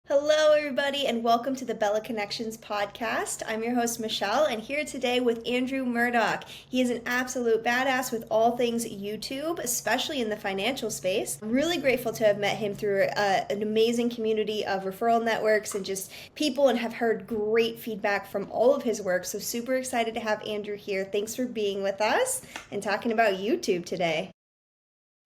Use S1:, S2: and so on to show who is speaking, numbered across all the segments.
S1: Hello, everybody, and welcome to the BellaConnections Podcast. I'm your host, Michele, and here today with Andrew Murdoch. He is an absolute badass with all things YouTube, especially in the financial space. I'm really grateful to have met him through an amazing community of referral networks and just people, and have heard great feedback from all of his work. So super excited to have Andrew here. Thanks for being with us and talking about YouTube today.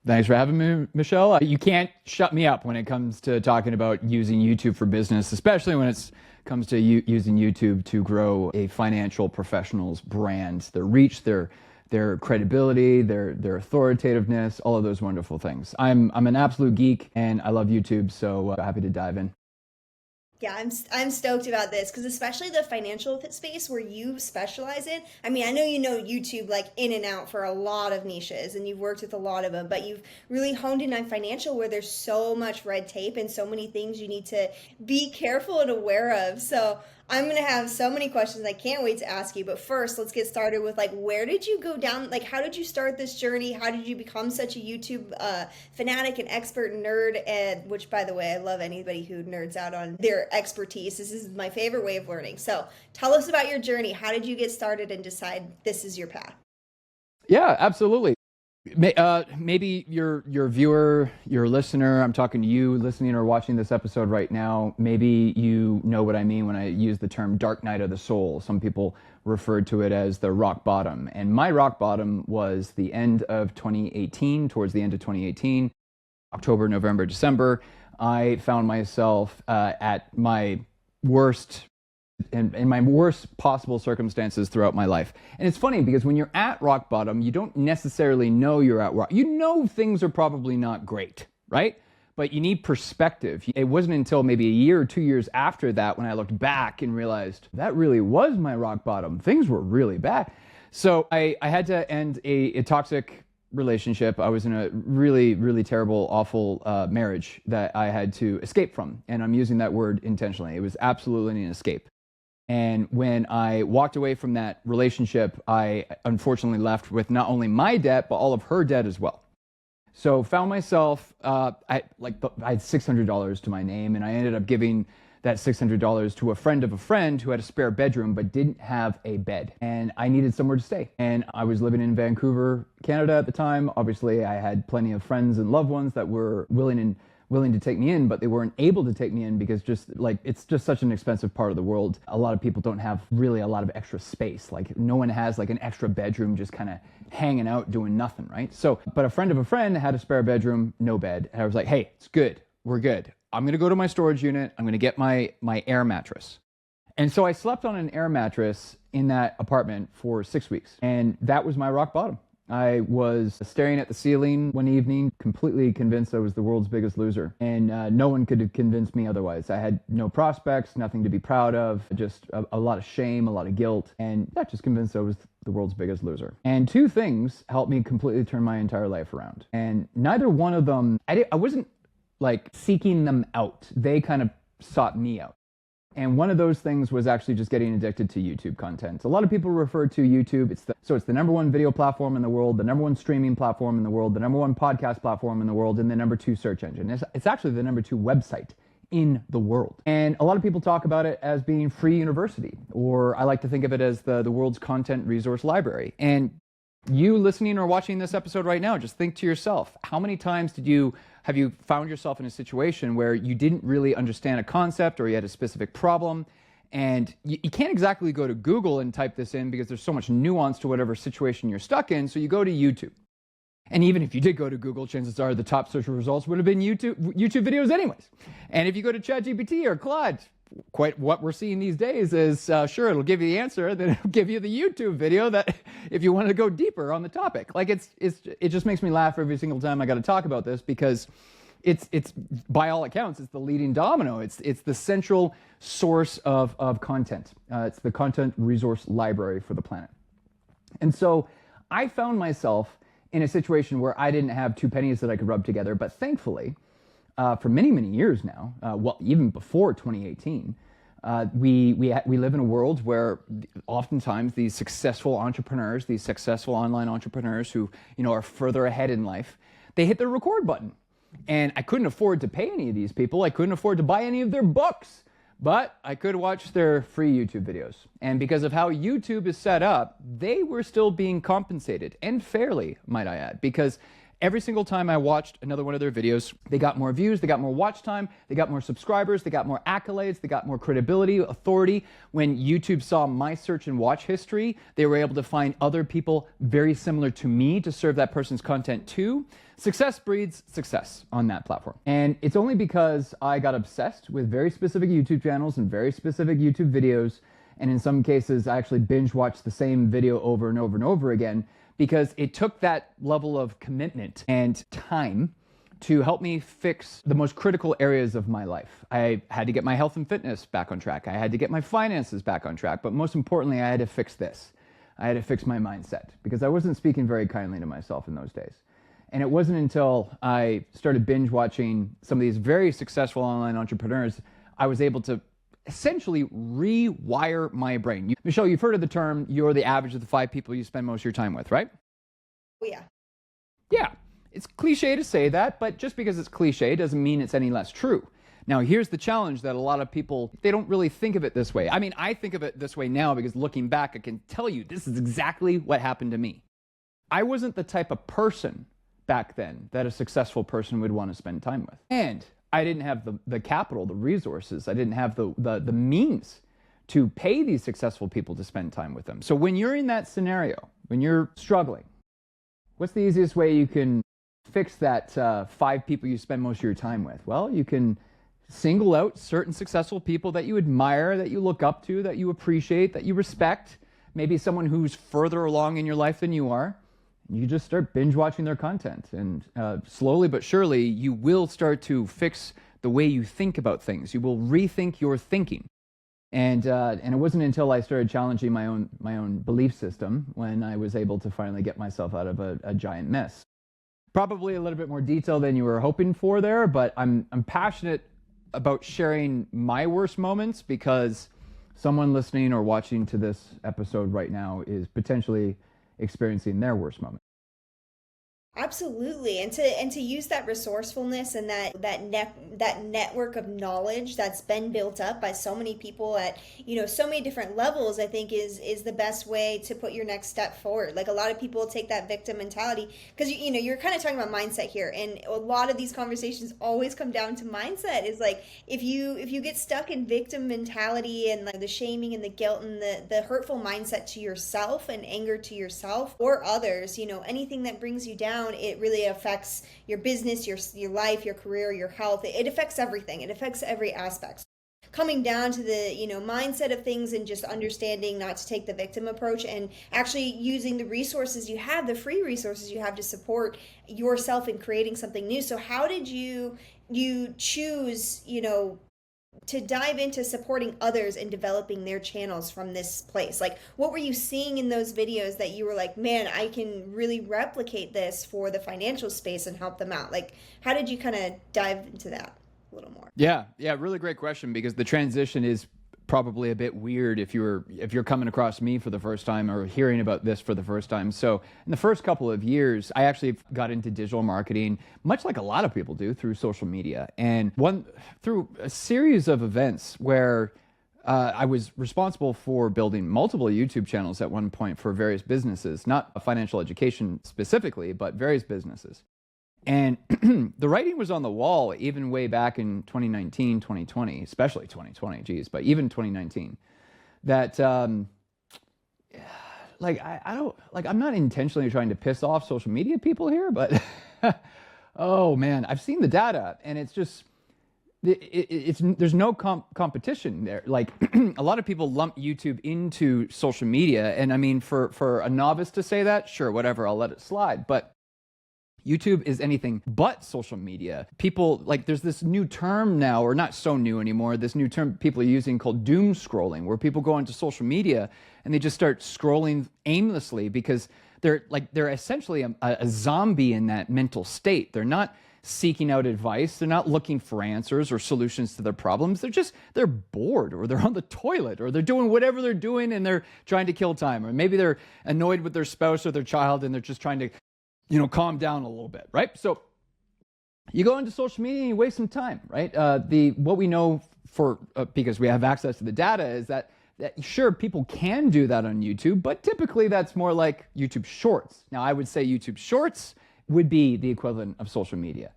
S2: Thanks for having me, Michele. You can't shut me up when it comes to talking about using YouTube for business, especially when it comes to using YouTube to grow a financial professional's brand, their reach, their credibility, their authoritativeness, all of those wonderful things. I'm an absolute geek and I love YouTube, so happy to dive in.
S1: Yeah, I'm stoked about this because especially the financial space where you specialize in. I mean, I know you know YouTube like in and out for a lot of niches and you've worked with a lot of them, but you've really honed in on financial where there's so much red tape and so many things you need to be careful and aware of. So I'm going to have so many questions I can't wait to ask you. But first, let's get started with like, where did you go down? Like, how did you start this journey? How did you become such a YouTube fanatic and expert nerd? And which, by the way, I love anybody who nerds out on their expertise. This is my favorite way of learning. So tell us about your journey. How did you get started and decide this is your path?
S2: Yeah, absolutely. Maybe your viewer, your listener, I'm talking to you listening or watching this episode right now, maybe you know what I mean when I use the term dark night of the soul. Some people refer to it as the rock bottom. And my rock bottom was the end of 2018, towards the end of 2018, October, November, December. I found myself at my worst in my worst possible circumstances throughout my life. And it's funny because when you're at rock bottom, you don't necessarily know you're at rock. You know things are probably not great, right? But you need perspective. It wasn't until maybe a year or 2 years after that when I looked back and realized that really was my rock bottom. Things were really bad. So I had to end a toxic relationship. I was in a really, really terrible, awful marriage that I had to escape from. And I'm using that word intentionally. It was absolutely an escape. And when I walked away from that relationship, I unfortunately left with not only my debt, but all of her debt as well. So found myself, I had $600 to my name, and I ended up giving that $600 to a friend of a friend who had a spare bedroom, but didn't have a bed. And I needed somewhere to stay. And I was living in Vancouver, Canada at the time. Obviously, I had plenty of friends and loved ones that were willing to take me in, but they weren't able to take me in because it's just such an expensive part of the world. A lot of people don't have really a lot of extra space. Like no one has like an extra bedroom just kind of hanging out doing nothing, right? So, but a friend of a friend had a spare bedroom, no bed. And I was like, hey, it's good. We're good. I'm going to go to my storage unit. I'm going to get my air mattress. And so I slept on an air mattress in that apartment for 6 weeks. And that was my rock bottom. I was staring at the ceiling one evening, completely convinced I was the world's biggest loser. And no one could have convinced me otherwise. I had no prospects, nothing to be proud of, just a lot of shame, a lot of guilt, and just convinced I was the world's biggest loser. And two things helped me completely turn my entire life around. And neither one of them, I wasn't like seeking them out. They kind of sought me out. And one of those things was actually just getting addicted to YouTube content. A lot of people refer to YouTube. It's the number one video platform in the world, the number one streaming platform in the world, the number one podcast platform in the world, and the number 2 search engine. It's actually the number 2 website in the world. And a lot of people talk about it as being free university, or I like to think of it as the world's content resource library. And you listening or watching this episode right now, just think to yourself, how many times have you found yourself in a situation where you didn't really understand a concept or you had a specific problem, and you can't exactly go to Google and type this in because there's so much nuance to whatever situation you're stuck in, so you go to YouTube. And even if you did go to Google, chances are the top search results would have been YouTube videos anyways. And if you go to ChatGPT or Claude, quite what we're seeing these days is, sure, it'll give you the answer, then it'll give you the YouTube video that if you want to go deeper on the topic. Like it just makes me laugh every single time I got to talk about this because it's by all accounts, it's the leading domino. It's the central source of content. It's the content resource library for the planet. And so I found myself in a situation where I didn't have 2 pennies that I could rub together, but thankfully, for many, many years now, even before 2018, we live in a world where oftentimes these successful entrepreneurs, these successful online entrepreneurs who are further ahead in life, they hit the record button. And I couldn't afford to pay any of these people. I couldn't afford to buy any of their books, but I could watch their free YouTube videos. And because of how YouTube is set up, they were still being compensated, and fairly, might I add, because every single time I watched another one of their videos, they got more views, they got more watch time, they got more subscribers, they got more accolades, they got more credibility, authority. When YouTube saw my search and watch history, they were able to find other people very similar to me to serve that person's content too. Success breeds success on that platform. And it's only because I got obsessed with very specific YouTube channels and very specific YouTube videos. And in some cases, I actually binge watched the same video over and over and over again, because it took that level of commitment and time to help me fix the most critical areas of my life. I had to get my health and fitness back on track. I had to get my finances back on track. But most importantly, I had to fix this. I had to fix my mindset, because I wasn't speaking very kindly to myself in those days. And it wasn't until I started binge watching some of these very successful online entrepreneurs, I was able to essentially rewire my brain. Michelle, you've heard of the term, you're the average of the 5 people you spend most of your time with, right?
S1: Oh, yeah.
S2: Yeah, it's cliche to say that, but just because it's cliche doesn't mean it's any less true. Now, here's the challenge that a lot of people, they don't really think of it this way. I mean, I think of it this way now because looking back, I can tell you this is exactly what happened to me. I wasn't the type of person back then that a successful person would want to spend time with. And I didn't have the capital, the resources. I didn't have the means to pay these successful people to spend time with them. So when you're in that scenario, when you're struggling, what's the easiest way you can fix that 5 people you spend most of your time with? Well, you can single out certain successful people that you admire, that you look up to, that you appreciate, that you respect. Maybe someone who's further along in your life than you are. You just start binge watching their content, and slowly but surely you will start to fix the way you think about things. You will rethink your thinking. And it wasn't until I started challenging my own belief system when I was able to finally get myself out of a giant mess. Probably a little bit more detail than you were hoping for there, but I'm passionate about sharing my worst moments, because someone listening or watching to this episode right now is potentially experiencing their worst moment.
S1: Absolutely, and to use that resourcefulness and that network of knowledge that's been built up by so many people at so many different levels, I think is the best way to put your next step forward. Like, a lot of people take that victim mentality, because you're kind of talking about mindset here, and a lot of these conversations always come down to mindset. Is like, if you get stuck in victim mentality and like the shaming and the guilt and the hurtful mindset to yourself and anger to yourself or others, anything that brings you down, it really affects your business, your life, your career, your health. It affects everything. It affects every aspect. Coming down to the mindset of things, and just understanding not to take the victim approach, and actually using the resources you have, the free resources you have, to support yourself in creating something new. So how did you choose to dive into supporting others and developing their channels from this place? Like, what were you seeing in those videos that you were like, man, I can really replicate this for the financial space and help them out? Like, how did you kind of dive into that a little more?
S2: Yeah, really great question, because the transition is probably a bit weird if you're coming across me for the first time or hearing about this for the first time. So in the first couple of years, I actually got into digital marketing, much like a lot of people do, through social media, and through a series of events where I was responsible for building multiple YouTube channels at one point for various businesses, not financial education specifically, but various businesses. And the writing was on the wall even way back in 2019, 2020, especially 2020, but even 2019, that I'm not intentionally trying to piss off social media people here, but oh man, I've seen the data, and it's just, there's no competition there. Like, a lot of people lump YouTube into social media, and I mean, for a novice to say that, sure, whatever, I'll let it slide, but YouTube is anything but social media. People, like, there's this new term now, or not so new anymore, this new term people are using called doom scrolling, where people go onto social media and they just start scrolling aimlessly because they're essentially a zombie in that mental state. They're not seeking out advice. They're not looking for answers or solutions to their problems. They're bored, or they're on the toilet, or they're doing whatever they're doing and they're trying to kill time. Or maybe they're annoyed with their spouse or their child and they're just trying to calm down a little bit, right? So you go into social media and you waste some time, right? What we know because we have access to the data is that sure, people can do that on YouTube, but typically that's more like YouTube Shorts. Now, I would say YouTube Shorts would be the equivalent of social media.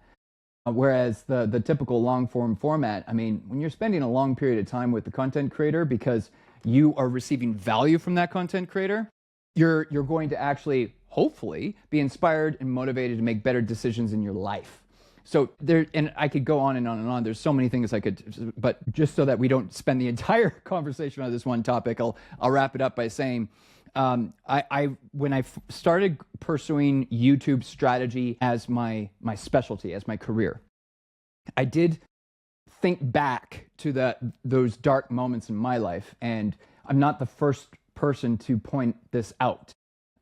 S2: Whereas the typical long form format, I mean, when you're spending a long period of time with the content creator because you are receiving value from that content creator, you're going to actually, hopefully, be inspired and motivated to make better decisions in your life. So and I could go on and on and on. There's so many things I could, but just so that we don't spend the entire conversation on this one topic, I'll wrap it up by saying, when I started pursuing YouTube strategy as my specialty, as my career, I did think back to those dark moments in my life, and I'm not the first person to point this out.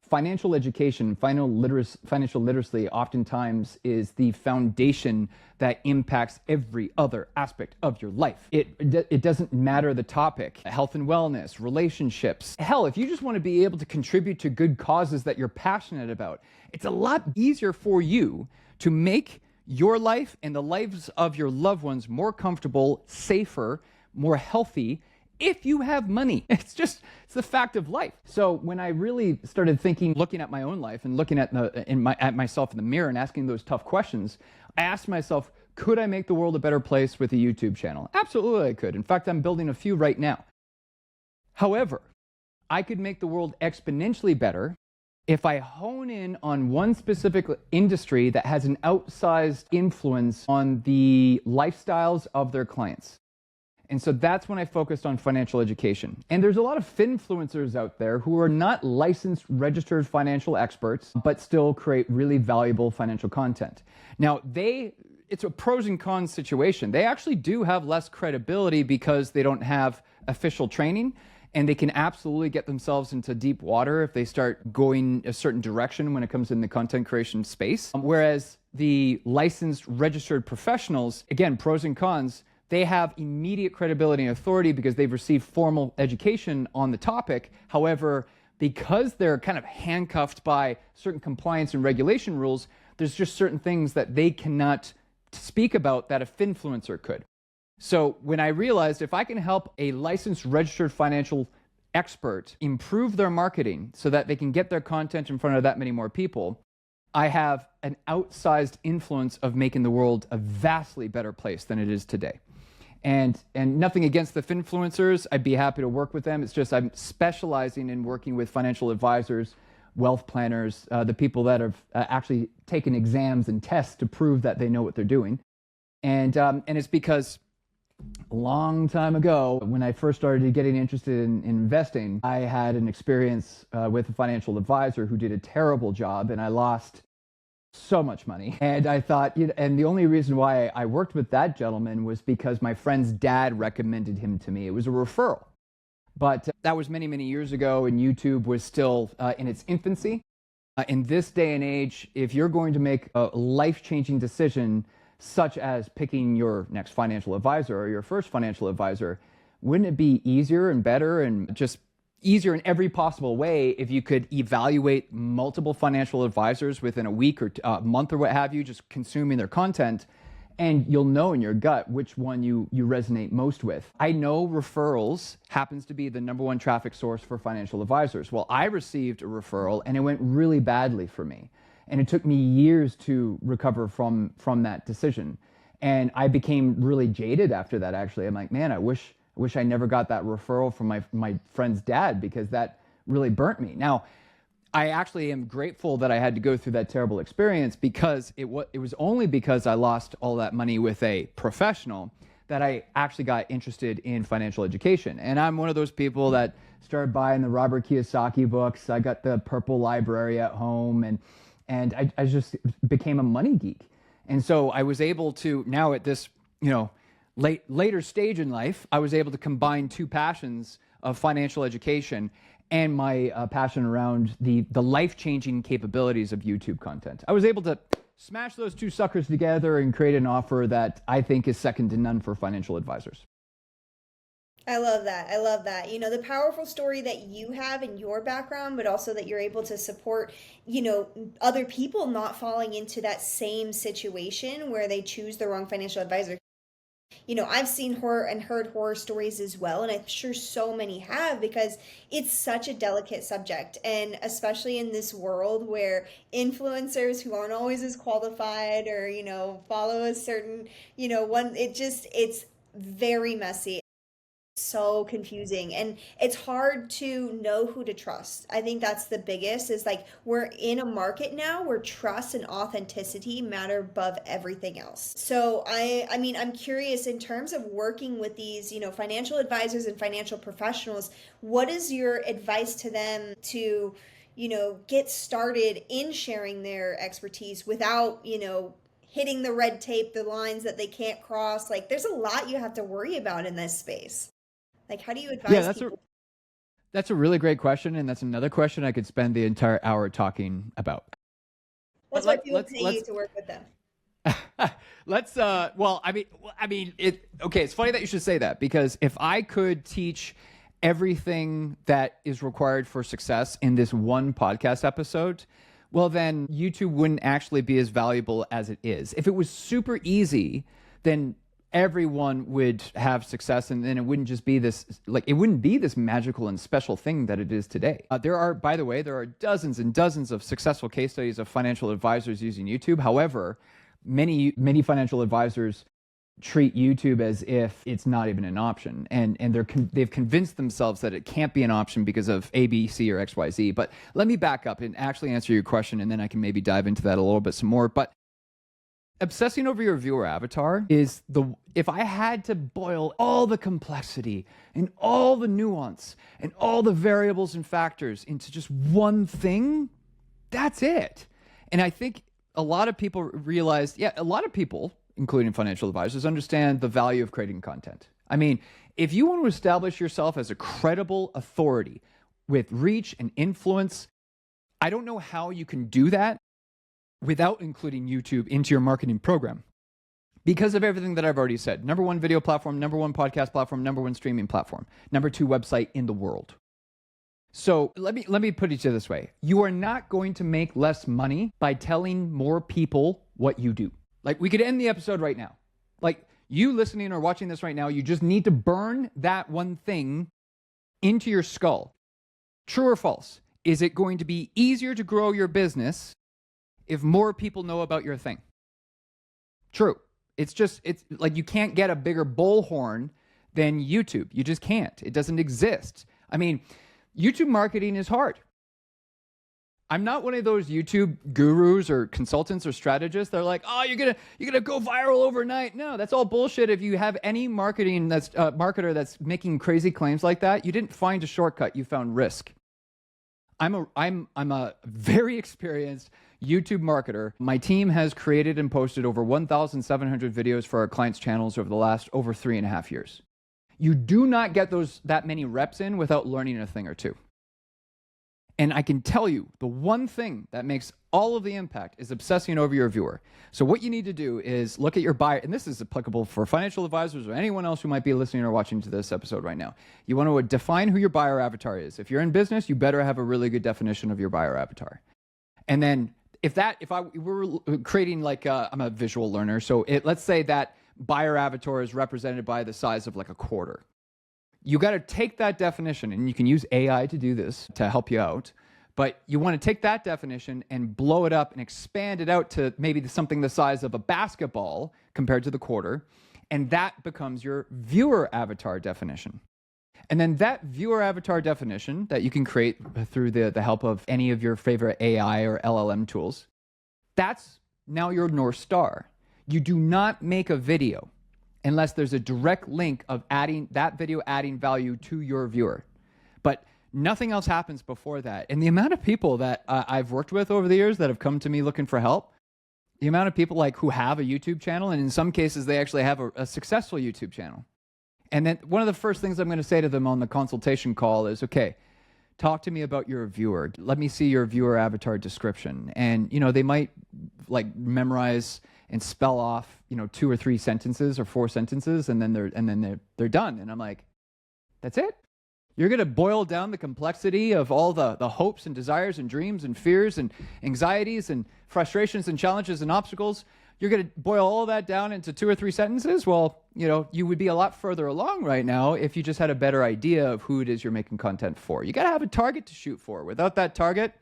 S2: Financial education, financial literacy oftentimes is the foundation that impacts every other aspect of your life. It doesn't matter the topic, health and wellness, relationships. Hell, if you just want to be able to contribute to good causes that you're passionate about, it's a lot easier for you to make your life and the lives of your loved ones more comfortable, safer, more healthy, if you have money. It's the fact of life. So when I really started looking at my own life and looking at myself in the mirror and asking those tough questions, I asked myself, could I make the world a better place with a YouTube channel? Absolutely I could. In fact, I'm building a few right now. However, I could make the world exponentially better if I hone in on one specific industry that has an outsized influence on the lifestyles of their clients. And so that's when I focused on financial education. And there's a lot of finfluencers out there who are not licensed, registered financial experts, but still create really valuable financial content. Now, it's a pros and cons situation. They actually do have less credibility because they don't have official training, and they can absolutely get themselves into deep water if they start going a certain direction when it comes in the content creation space. Whereas the licensed, registered professionals, again, pros and cons, they have immediate credibility and authority because they've received formal education on the topic. However, because they're kind of handcuffed by certain compliance and regulation rules, there's just certain things that they cannot speak about that a finfluencer could. So when I realized if I can help a licensed, registered financial expert improve their marketing so that they can get their content in front of that many more people, I have an outsized influence of making the world a vastly better place than it is today. And nothing against the finfluencers. I'd be happy to work with them. It's just I'm specializing in working with financial advisors, wealth planners, the people that have actually taken exams and tests to prove that they know what they're doing. And it's because a long time ago, when I first started getting interested in investing, I had an experience with a financial advisor who did a terrible job, and I lost so much money. And I thought, and the only reason why I worked with that gentleman was because my friend's dad recommended him to me. It was a referral. But that was many, many years ago, and YouTube was still in its infancy. In this day and age, if you're going to make a life-changing decision, such as picking your next financial advisor or your first financial advisor, wouldn't it be easier and better and just easier in every possible way if you could evaluate multiple financial advisors within a week or a month or what have you, just consuming their content, and you'll know in your gut which one you resonate most with. I know referrals happens to be the number one traffic source for financial advisors. Well, I received a referral and it went really badly for me. And it took me years to recover from that decision. And I became really jaded after that, actually. I'm like, man, I wish I never got that referral from my friend's dad, because that really burnt me. Now, I actually am grateful that I had to go through that terrible experience, because it was only because I lost all that money with a professional that I actually got interested in financial education. And I'm one of those people that started buying the Robert Kiyosaki books. I got the Purple Library at home, and I just became a money geek. And so I was able to, now at this, later stage in life, I was able to combine two passions of financial education and my passion around the life-changing capabilities of YouTube content. I was able to smash those two suckers together and create an offer that I think is second to none for financial advisors.
S1: I love that. I love that. The powerful story that you have in your background, but also that you're able to support, other people not falling into that same situation where they choose the wrong financial advisor. I've seen horror and heard horror stories as well, and I'm sure so many have, because it's such a delicate subject. And especially in this world where influencers who aren't always as qualified or, follow a certain, it's very messy, so confusing, and it's hard to know who to trust. I think that's the biggest, is like, we're in a market now where trust and authenticity matter above everything else. So I mean, I'm curious, in terms of working with these, financial advisors and financial professionals, what is your advice to them to, get started in sharing their expertise without, hitting the red tape, the lines that they can't cross? Like, there's a lot you have to worry about in this space. Like, how do you
S2: Yeah,
S1: advise people?
S2: that's a really great question, and that's another question I could spend the entire hour talking about.
S1: That's
S2: But
S1: why people pay you to work with them.
S2: let's well, okay, it's funny that you should say that, because if I could teach everything that is required for success in this one podcast episode, well, then YouTube wouldn't actually be as valuable as it is. If it was super easy, then everyone would have success, and then it wouldn't just be this, like, it wouldn't be this magical and special thing that it is today. By the way, there are dozens and dozens of successful case studies of financial advisors using YouTube. However, many financial advisors treat YouTube as if it's not even an option, and they've convinced themselves that it can't be an option because of A, B, C, or X, Y, Z. But let me back up and actually answer your question, and then I can maybe dive into that a little bit some more. But obsessing over your viewer avatar is if I had to boil all the complexity and all the nuance and all the variables and factors into just one thing, that's it. And I think a lot of people realize, a lot of people, including financial advisors, understand the value of creating content. I mean, if you want to establish yourself as a credible authority with reach and influence, I don't know how you can do that without including YouTube into your marketing program, because of everything that I've already said. Number one video platform, number one podcast platform, number one streaming platform, number two website in the world. So let me put it to you this way. You are not going to make less money by telling more people what you do. Like, we could end the episode right now. Like, you listening or watching this right now, you just need to burn that one thing into your skull. True or false? Is it going to be easier to grow your business if more people know about your thing? True. It's like, you can't get a bigger bullhorn than YouTube. You just can't. It doesn't exist. I mean, YouTube marketing is hard. I'm not one of those YouTube gurus or consultants or strategists. They're like, oh, you're gonna go viral overnight. No, that's all bullshit. If you have any marketer that's making crazy claims like that, you didn't find a shortcut. You found risk. I'm a very experienced YouTube marketer. My team has created and posted over 1,700 videos for our clients' channels over the last over 3.5 years. You do not get that many reps in without learning a thing or two. And I can tell you, the one thing that makes all of the impact is obsessing over your viewer. So what you need to do is look at your buyer, and this is applicable for financial advisors or anyone else who might be listening or watching to this episode right now. You want to define who your buyer avatar is. If you're in business, you better have a really good definition of your buyer avatar. And then if we're creating, like, I'm a visual learner, so let's say that buyer avatar is represented by the size of like a quarter. You got to take that definition, and you can use AI to do this to help you out. But you want to take that definition and blow it up and expand it out to maybe something the size of a basketball compared to the quarter. And that becomes your viewer avatar definition. And then that viewer avatar definition that you can create through the help of any of your favorite AI or LLM tools, that's now your North Star. You do not make a video unless there's a direct link of adding value to your viewer. But nothing else happens before that. And the amount of people that I've worked with over the years that have come to me looking for help, the amount of people who have a YouTube channel, and in some cases they actually have a successful YouTube channel. And then one of the first things I'm going to say to them on the consultation call is, okay, talk to me about your viewer. Let me see your viewer avatar description. And, they might memorize and spell off, 2 or 3 sentences or 4 sentences, and then they're done. And I'm like, That's it. You're going to boil down the complexity of all the hopes and desires and dreams and fears and anxieties and frustrations and challenges and obstacles. You're going to boil all that down into 2 or 3 sentences. Well, you would be a lot further along right now if you just had a better idea of who it is you're making content for. You got to have a target to shoot for. Without that target,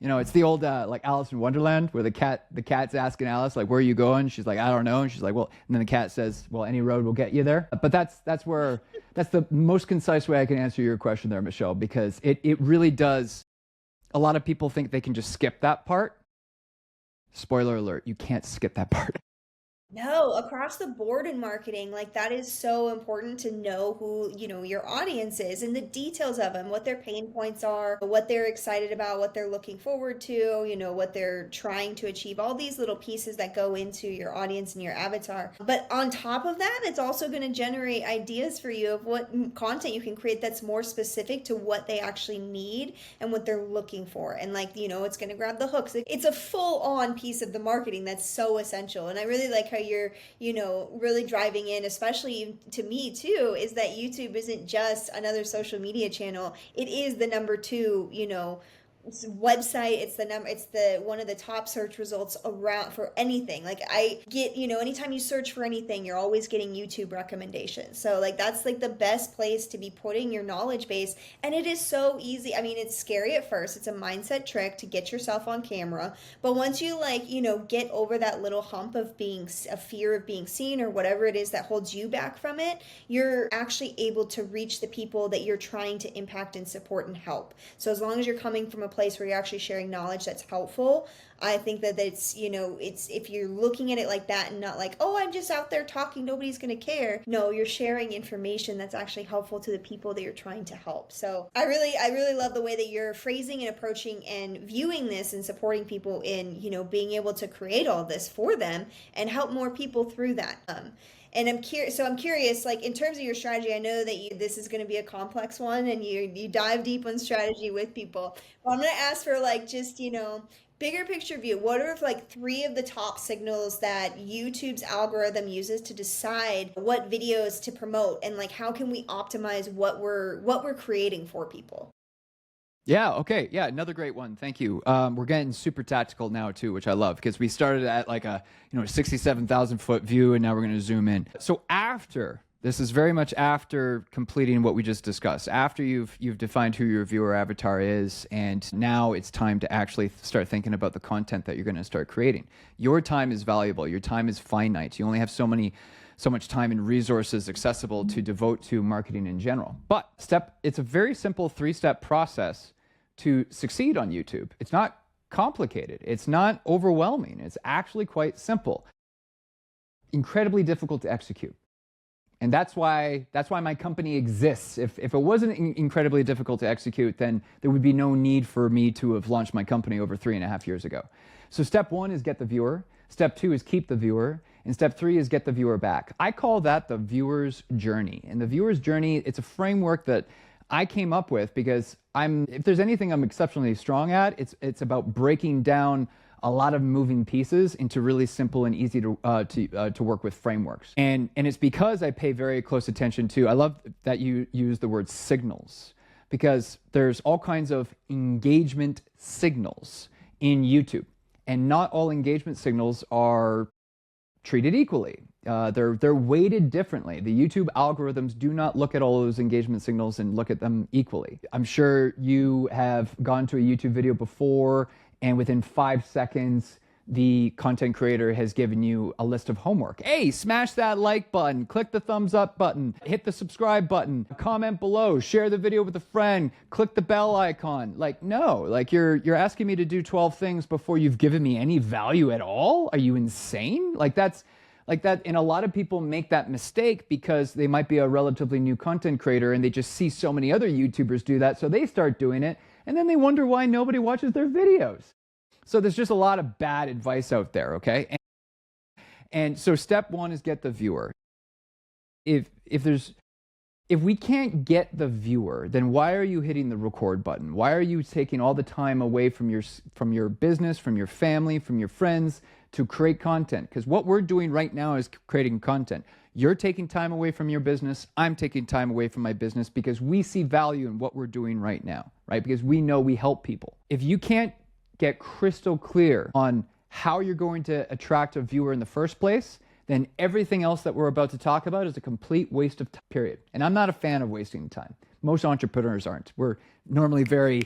S2: it's the old like Alice in Wonderland where the cat's asking Alice, like, where are you going? She's like, I don't know. And she's like, well, and then the cat says, well, any road will get you there. But that's the most concise way I can answer your question there, Michelle, because it really does. A lot of people think they can just skip that part. Spoiler alert, you can't skip that part.
S1: No, across the board in marketing, like that is so important to know who, your audience is and the details of them, what their pain points are, what they're excited about, what they're looking forward to, what they're trying to achieve, all these little pieces that go into your audience and your avatar. But on top of that, it's also going to generate ideas for you of what content you can create that's more specific to what they actually need and what they're looking for. And it's going to grab the hooks. It's a full on piece of the marketing that's so essential. And I really like how you're really driving in, especially to me too, is that YouTube isn't just another social media channel. It is the number 2 website. It's the one of the top search results around for anything. Like I get, anytime you search for anything, you're always getting YouTube recommendations. So that's the best place to be putting your knowledge base. And it is so easy. I mean, it's scary at first. It's a mindset trick to get yourself on camera. But once you get over that little hump of a fear of being seen or whatever it is that holds you back from it, you're actually able to reach the people that you're trying to impact and support and help. So as long as you're coming from a place where you're actually sharing knowledge that's helpful, I think that it's if you're looking at it like that and not like, oh, I'm just out there talking, nobody's going to care. No, you're sharing information that's actually helpful to the people that you're trying to help. So I really love the way that you're phrasing and approaching and viewing this and supporting people in, being able to create all this for them and help more people through that. And I'm curious, like in terms of your strategy, I know that this is going to be a complex one and you dive deep on strategy with people. But I'm going to ask for just, bigger picture view. What are 3 of the top signals that YouTube's algorithm uses to decide what videos to promote and how can we optimize what we're creating for people?
S2: Yeah. Okay. Yeah. Another great one. Thank you. We're getting super tactical now too, which I love because we started at a 67,000 foot view and now we're going to zoom in. So this is very much after completing what we just discussed, after you've defined who your viewer avatar is, and now it's time to actually start thinking about the content that you're going to start creating. Your time is valuable. Your time is finite. You only have so much time and resources accessible to devote to marketing in general. But it's a very simple 3-step process to succeed on YouTube. It's not complicated. It's not overwhelming. It's actually quite simple. Incredibly difficult to execute. And that's why my company exists. If it wasn't incredibly difficult to execute, then there would be no need for me to have launched my company over 3.5 years ago. So step 1 is get the viewer. Step 2 is keep the viewer. And step 3 is get the viewer back. I call that the viewer's journey. And the viewer's journey, it's a framework that I came up with because if there's anything I'm exceptionally strong at, it's about breaking down a lot of moving pieces into really simple and easy to work with frameworks. And it's because I pay very close attention to, I love that you use the word signals, because there's all kinds of engagement signals in YouTube. And not all engagement signals are treated equally. They're weighted differently. The YouTube algorithms do not look at all those engagement signals and look at them equally. I'm sure you have gone to a YouTube video before, and within 5 seconds, the content creator has given you a list of homework. Hey, smash that like button, click the thumbs up button, hit the subscribe button, comment below, share the video with a friend, click the bell icon. No, you're asking me to do 12 things before you've given me any value at all? Are you insane? That's like that. And a lot of people make that mistake because they might be a relatively new content creator and they just see so many other YouTubers do that. So they start doing it and then they wonder why nobody watches their videos. So there's just a lot of bad advice out there, okay? And so step 1 is get the viewer. If we can't get the viewer, then why are you hitting the record button? Why are you taking all the time away from your business, from your family, from your friends, to create content, because what we're doing right now is creating content. You're taking time away from your business. I'm taking time away from my business because we see value in what we're doing right now, right? Because we know we help people. If you can't get crystal clear on how you're going to attract a viewer in the first place, then everything else that we're about to talk about is a complete waste of time, period. And I'm not a fan of wasting time. Most entrepreneurs aren't. We're normally very,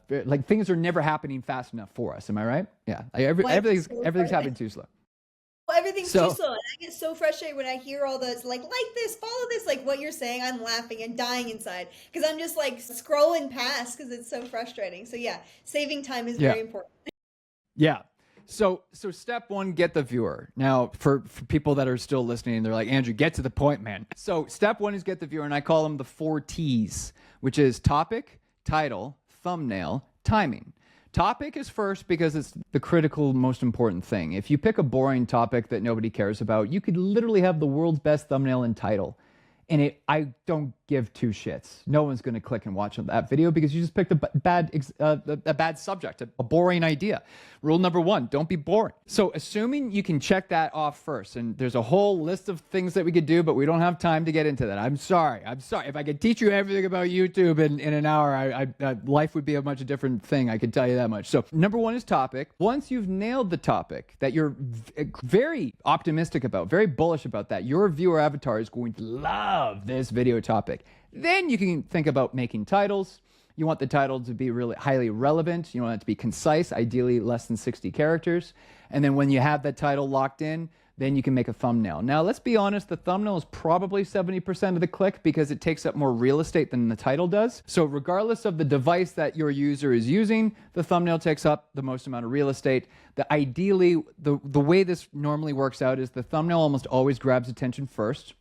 S2: like things are never happening fast enough for us. Am I right? Yeah. Everything's happening too slow.
S1: Well, everything's too slow. And I get so frustrated when I hear all those like this, follow this, like what you're saying. I'm laughing and dying inside because I'm just like scrolling past because it's so frustrating. So yeah, saving time is very important.
S2: Yeah. So step one, get the viewer. Now, for people that are still listening, they're like, Andrew, get to the point, man. So step one is get the viewer, and I call them the 4 T's, which is topic, title, thumbnail, timing. Topic is first because it's the critical, most important thing. If you pick a boring topic that nobody cares about, you could literally have the world's best thumbnail and title. And I don't give 2 shits. No one's going to click and watch that video because you just picked a bad subject, a boring idea. Rule number 1, don't be boring. So assuming you can check that off first, and there's a whole list of things that we could do, but we don't have time to get into that. I'm sorry. If I could teach you everything about YouTube in an hour, life would be a much different thing. I can tell you that much. So number 1 is topic. Once you've nailed the topic that you're very optimistic about, very bullish about that, your viewer avatar is going to love this video topic. Then you can think about making titles. You want the title to be really highly relevant. You want it to be concise, ideally less than 60 characters. And then when you have that title locked in, then you can make a thumbnail. Now, let's be honest, the thumbnail is probably 70% of the click because it takes up more real estate than the title does. So regardless of the device that your user is using, the thumbnail takes up the most amount of real estate. Ideally, the way this normally works out is the thumbnail almost always grabs attention first.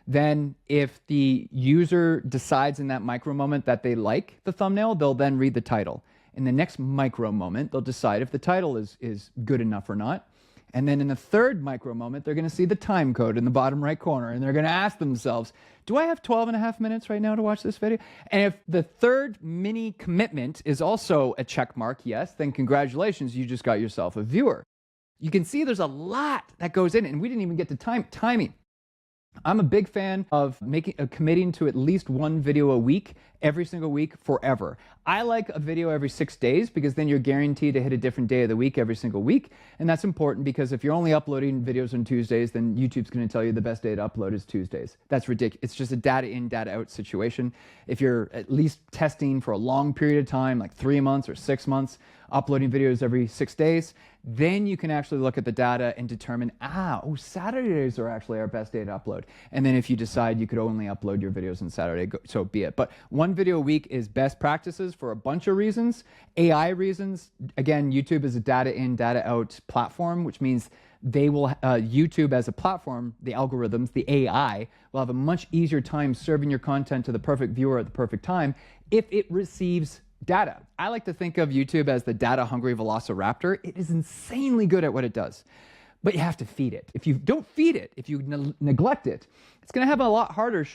S2: Then if the user decides in that micro moment that they like the thumbnail, they'll then read the title. In the next micro moment, they'll decide if the title is good enough or not. And then in the third micro moment, they're going to see the time code in the bottom right corner, and they're going to ask themselves, do I have 12 and a half minutes right now to watch this video? And if the third mini commitment is also a check mark, yes, then congratulations, you just got yourself a viewer. You can see there's a lot that goes in, and we didn't even get to timing. I'm a big fan of committing to at least 1 video a week, every single week, forever. I like a video every 6 days because then you're guaranteed to hit a different day of the week every single week. And that's important because if you're only uploading videos on Tuesdays, then YouTube's going to tell you the best day to upload is Tuesdays. That's ridiculous. It's just a data in, data out situation. If you're at least testing for a long period of time, like 3 months or 6 months, uploading videos every 6 days, then you can actually look at the data and determine, Saturdays are actually our best day to upload. And then if you decide you could only upload your videos on Saturday, so be it. But 1 video a week is best practices for a bunch of reasons. AI reasons. Again, YouTube is a data in, data out platform, which means they will, YouTube as a platform, the algorithms, the AI, will have a much easier time serving your content to the perfect viewer at the perfect time if it receives data. I like to think of YouTube as the data-hungry velociraptor. It is insanely good at what it does, but you have to feed it. If you don't feed it, if you neglect it, it's going to have a lot harder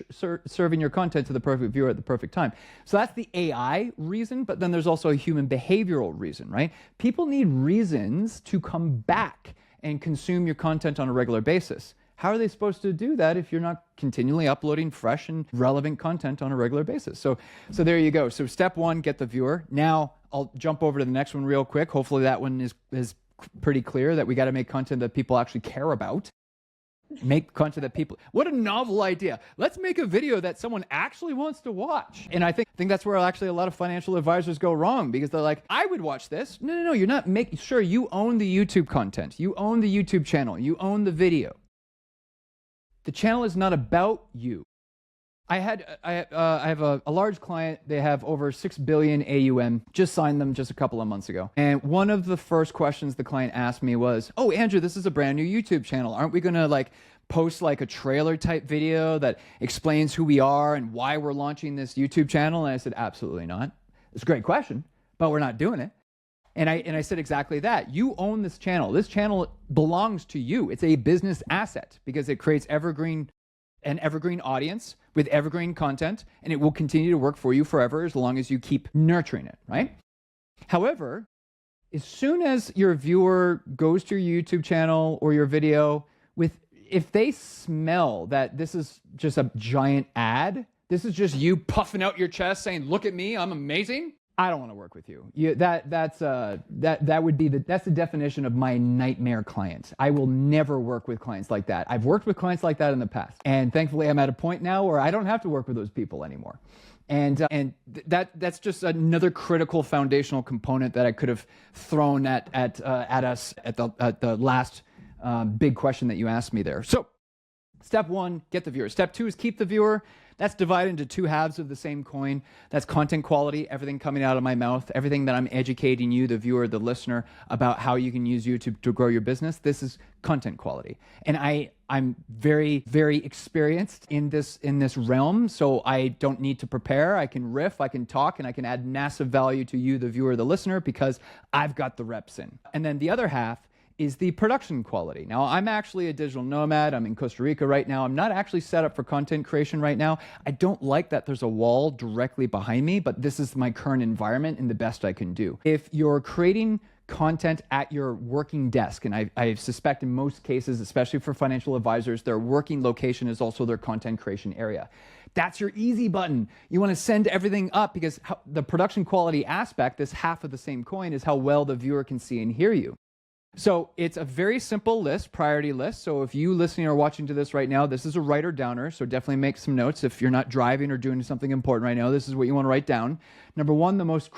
S2: serving your content to the perfect viewer at the perfect time. So that's the AI reason, but then there's also a human behavioral reason, right? People need reasons to come back and consume your content on a regular basis. How are they supposed to do that if you're not continually uploading fresh and relevant content on a regular basis? So there you go. So step 1, get the viewer. Now I'll jump over to the next one real quick. Hopefully that one is pretty clear that we got to make content that people actually care about. Make content that people, what a novel idea. Let's make a video that someone actually wants to watch. And I think that's where actually a lot of financial advisors go wrong because they're like, I would watch this. No, you're not making sure you own the YouTube content. You own the YouTube channel. You own the video. The channel is not about you. I have a large client. They have over 6 billion AUM. Just signed them just a couple of months ago. And one of the first questions the client asked me was, "Oh, Andrew, this is a brand new YouTube channel. Aren't we going to post a trailer type video that explains who we are and why we're launching this YouTube channel?" And I said, "Absolutely not. It's a great question, but we're not doing it." And I said exactly that. You own this channel. This channel belongs to you. It's a business asset because it creates an evergreen audience with evergreen content, and it will continue to work for you forever as long as you keep nurturing it, right? However, as soon as your viewer goes to your YouTube channel or your video, if they smell that this is just a giant ad, this is just you puffing out your chest saying, "Look at me, I'm amazing," I don't want to work with you. That's the definition of my nightmare client. I will never work with clients like that. I've worked with clients like that in the past, and thankfully I'm at a point now where I don't have to work with those people anymore. And that's just another critical foundational component that I could have thrown at us at the last big question that you asked me there. So, step 1, get the viewer. Step 2 is keep the viewer. That's divided into 2 halves of the same coin. That's content quality, everything coming out of my mouth, everything that I'm educating you, the viewer, the listener, about how you can use YouTube to grow your business. This is content quality. And I'm very, very experienced in this realm, so I don't need to prepare. I can riff, I can talk, and I can add massive value to you, the viewer, the listener, because I've got the reps in. And then the other half is the production quality. Now, I'm actually a digital nomad. I'm in Costa Rica right now. I'm not actually set up for content creation right now. I don't like that there's a wall directly behind me, but this is my current environment and the best I can do. If you're creating content at your working desk, and I suspect in most cases, especially for financial advisors, their working location is also their content creation area. That's your easy button. You want to send everything up because the production quality aspect, this half of the same coin, is how well the viewer can see and hear you. So it's a very simple list, priority list. So if you listening or watching to this right now, this is a writer downer. So definitely make some notes. If you're not driving or doing something important right now, this is what you want to write down. Number 1, the most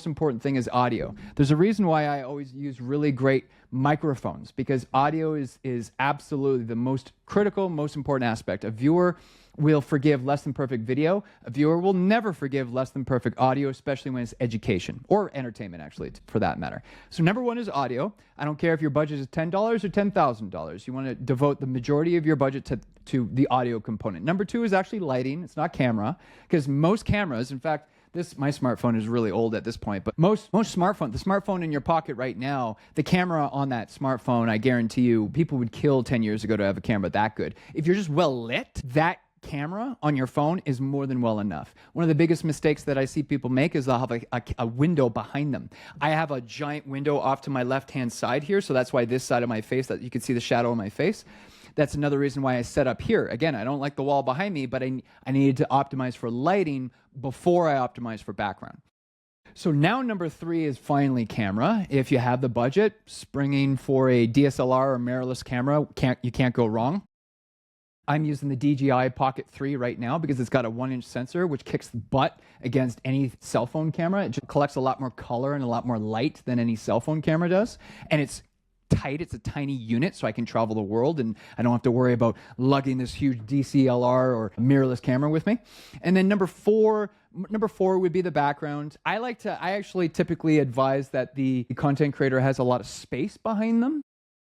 S2: important thing is audio. There's a reason why I always use really great microphones, because audio is absolutely the most critical, most important aspect. A viewer will forgive less than perfect video. A viewer will never forgive less than perfect audio, especially when it's education or entertainment, actually, for that matter. So number 1 is audio. I don't care if your budget is $10 or $10,000. You want to devote the majority of your budget to the audio component. Number 2 is actually lighting. It's not camera, because most cameras, in fact, my smartphone is really old at this point, but most the smartphone in your pocket right now, the camera on that smartphone, I guarantee you, people would kill 10 years ago to have a camera that good. If you're just well lit, that camera on your phone is more than well enough. One of the biggest mistakes that I see people make is they'll have a window behind them. I have a giant window off to my left-hand side here, so that's why this side of my face, that you can see the shadow of my face. That's another reason why I set up here. Again, I don't like the wall behind me, but I needed to optimize for lighting before I optimize for background. So now number 3 is finally camera. If you have the budget, springing for a DSLR or mirrorless camera, you can't go wrong. I'm using the DJI Pocket 3 right now because it's got a 1-inch sensor, which kicks butt against any cell phone camera. It just collects a lot more color and a lot more light than any cell phone camera does. And it's tight. It's a tiny unit, so I can travel the world, and I don't have to worry about lugging this huge DSLR or mirrorless camera with me. And then number four would be the background. I actually typically advise that the content creator has a lot of space behind them.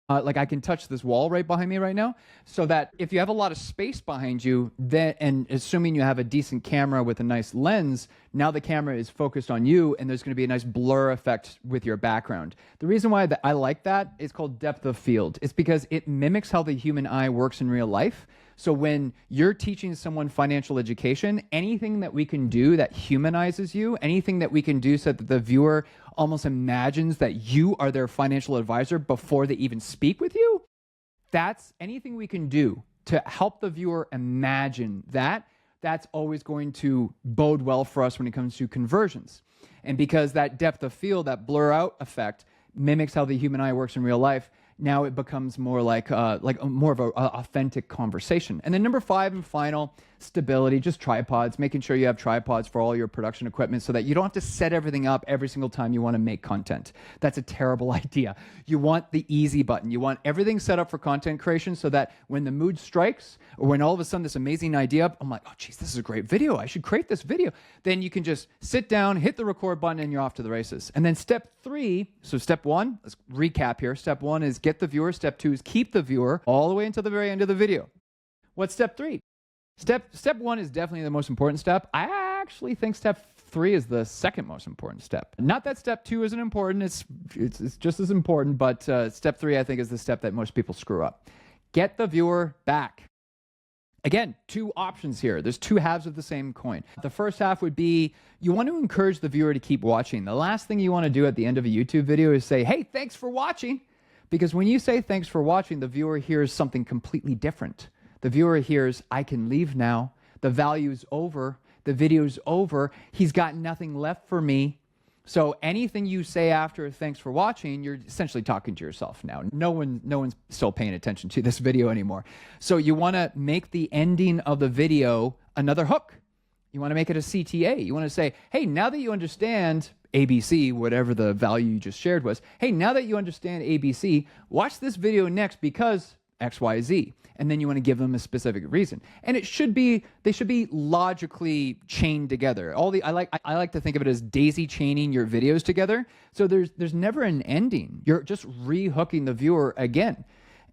S2: Like I can touch this wall right behind me right now, so that if you have a lot of space behind you, and assuming you have a decent camera with a nice lens, now the camera is focused on you, and there's going to be a nice blur effect with your background. The reason why I like that is called depth of field. It's because it mimics how the human eye works in real life. So when you're teaching someone financial education, anything that we can do that humanizes you, anything that we can do so that the viewer almost imagines that you are their financial advisor before they even speak with you, that's anything we can do to help the viewer imagine that. That's always going to bode well for us when it comes to conversions. And because that depth of field, that blur out effect, mimics how the human eye works in real life, now it becomes more like more of a authentic conversation. And then number 5 and final, stability, just tripods, making sure you have tripods for all your production equipment so that you don't have to set everything up every single time you want to make content. That's a terrible idea. You want the easy button. You want everything set up for content creation so that when the mood strikes, or when all of a sudden this amazing idea, I'm like, oh geez, this is a great video. I should create this video. Then you can just sit down, hit the record button, and you're off to the races. And then step 3, so step 1, let's recap here. Step 1 is get the viewer. Step 2 is keep the viewer all the way until the very end of the video. What's step 3? Step 1 is definitely the most important step. I actually think step 3 is the second most important step. Not that step 2 isn't important. It's just as important, but step 3 I think is the step that most people screw up. Get the viewer back. Again, two options here. There's two halves of the same coin. The first half would be you want to encourage the viewer to keep watching. The last thing you want to do at the end of a YouTube video is say, hey, thanks for watching. Because when you say thanks for watching, the viewer hears something completely different. The viewer hears, I can leave now. The value's over. The video's over. He's got nothing left for me. So anything you say after thanks for watching, you're essentially talking to yourself now. No one's still paying attention to this video anymore. So you want to make the ending of the video another hook. You want to make it a CTA. You want to say, hey, now that you understand ABC, whatever the value you just shared was, hey, now that you understand ABC, watch this video next because XYZ. And then you want to give them a specific reason. And they should be logically chained together. I like to think of it as daisy chaining your videos together. So there's never an ending. You're just re-hooking the viewer again.